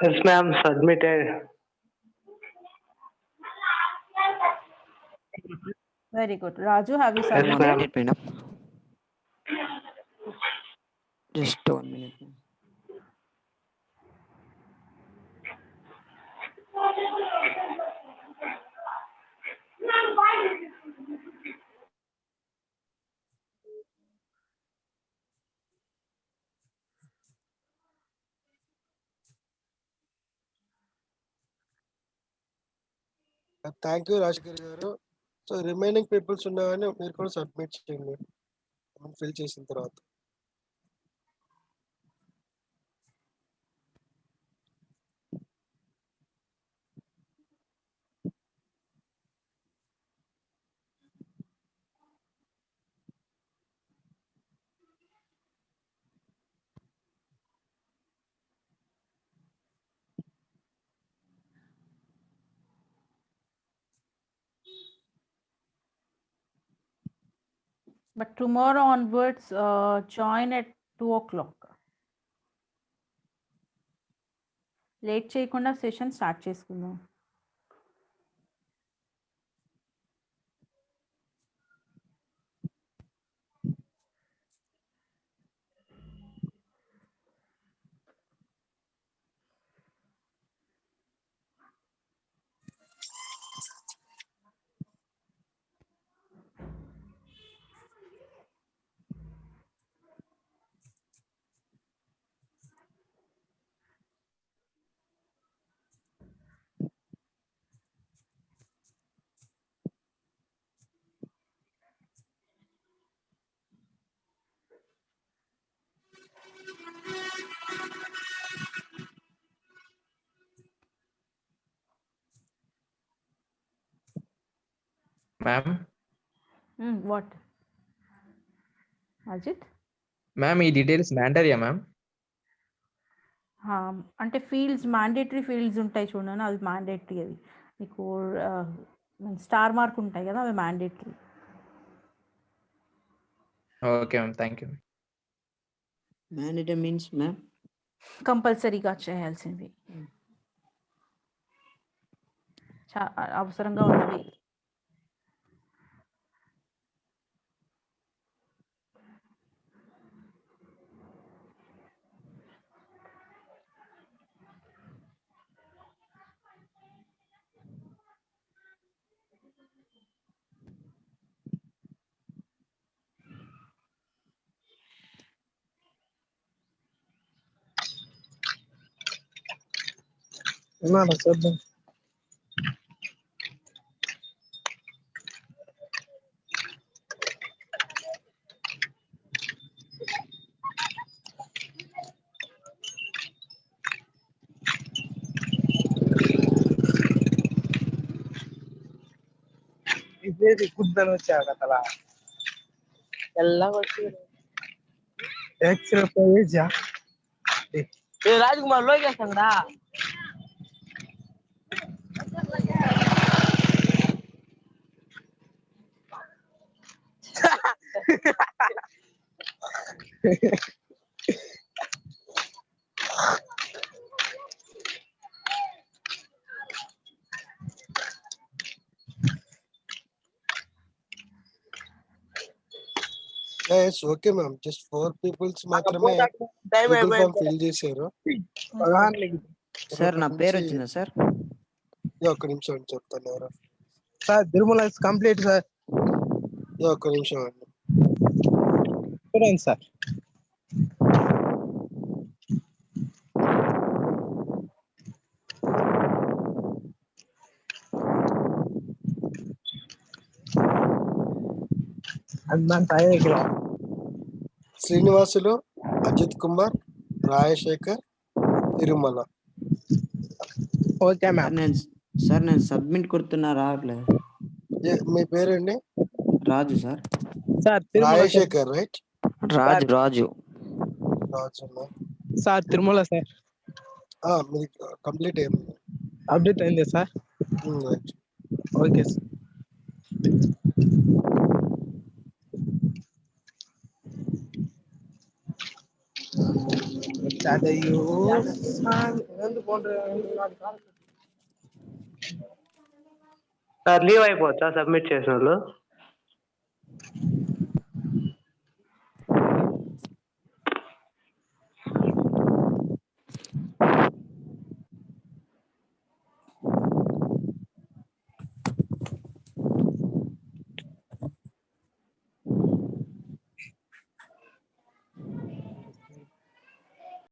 Yes, ma'am. Submitted. Very good. Raju, have you Yes, submitted? ma'am. Just 1 minute. Thank you Rajashekhar garu. So remaining peoples ఉన్నాయని మీరు కూడా సబ్మిట్ చేయండి ఫిల్ చేసిన తర్వాత. But tomorrow onwards, join at 2 o'clock. Late చేయకుండా సెషన్ స్టార్ట్ చేసుకుందాం. Ma'am, what Ajith? ma'am, ఈ details mandatory ma'am? అంటే ఫీల్డ్స్, మ్యాండేటరీ ఫీల్డ్స్ ఉంటాయి చూడండి, అవి మ్యాండేటరీ. అవి మీకు స్టార్ మార్క్ ఉంటాయి కదా, అవి mandatory. Okay ma'am, thank you. Mandatory means ma'am కంపల్సరీగా చేయాల్సింది, అవసరంగా ఉన్నవి. చూద్దాం. ಇದೇ ಕುದ್ದನ ಆಗತ್ತಲ್ಲ ಎಲ್ಲ ರಾಜ್ಕುಮಾರ್ ಲೋಕೇಶ್ ಅಂದ್ರ Yes, okay ma'am. Just 4 people's మాత్రమే గూగుల్ ఫామ్ ఫిల్ చేశారు. సార్ నా పేరు వచ్చిందా సార్? ఒక్క నిమిషం చెప్తాను ఎవరు. Sir Tirumala complete sir. ఒక్క నిమిషం అండి చూడండి sir. Srinivasulu, Ajith Kumar, Rajashekhar, Tirumala. Okay ma'am. నేను సబ్మిట్ కొడుతున్నా రావట్లేదు. మీ పేరండి? Raju sir. Rajashekhar right? Raju Raju sir Tirumala sir. మీది కంప్లీట్ అయింది. అప్డేట్ అయింది sir. Right, okay sir. Sir leave అయిపోవచ్చా సబ్మిట్ చేసిన వాళ్ళు?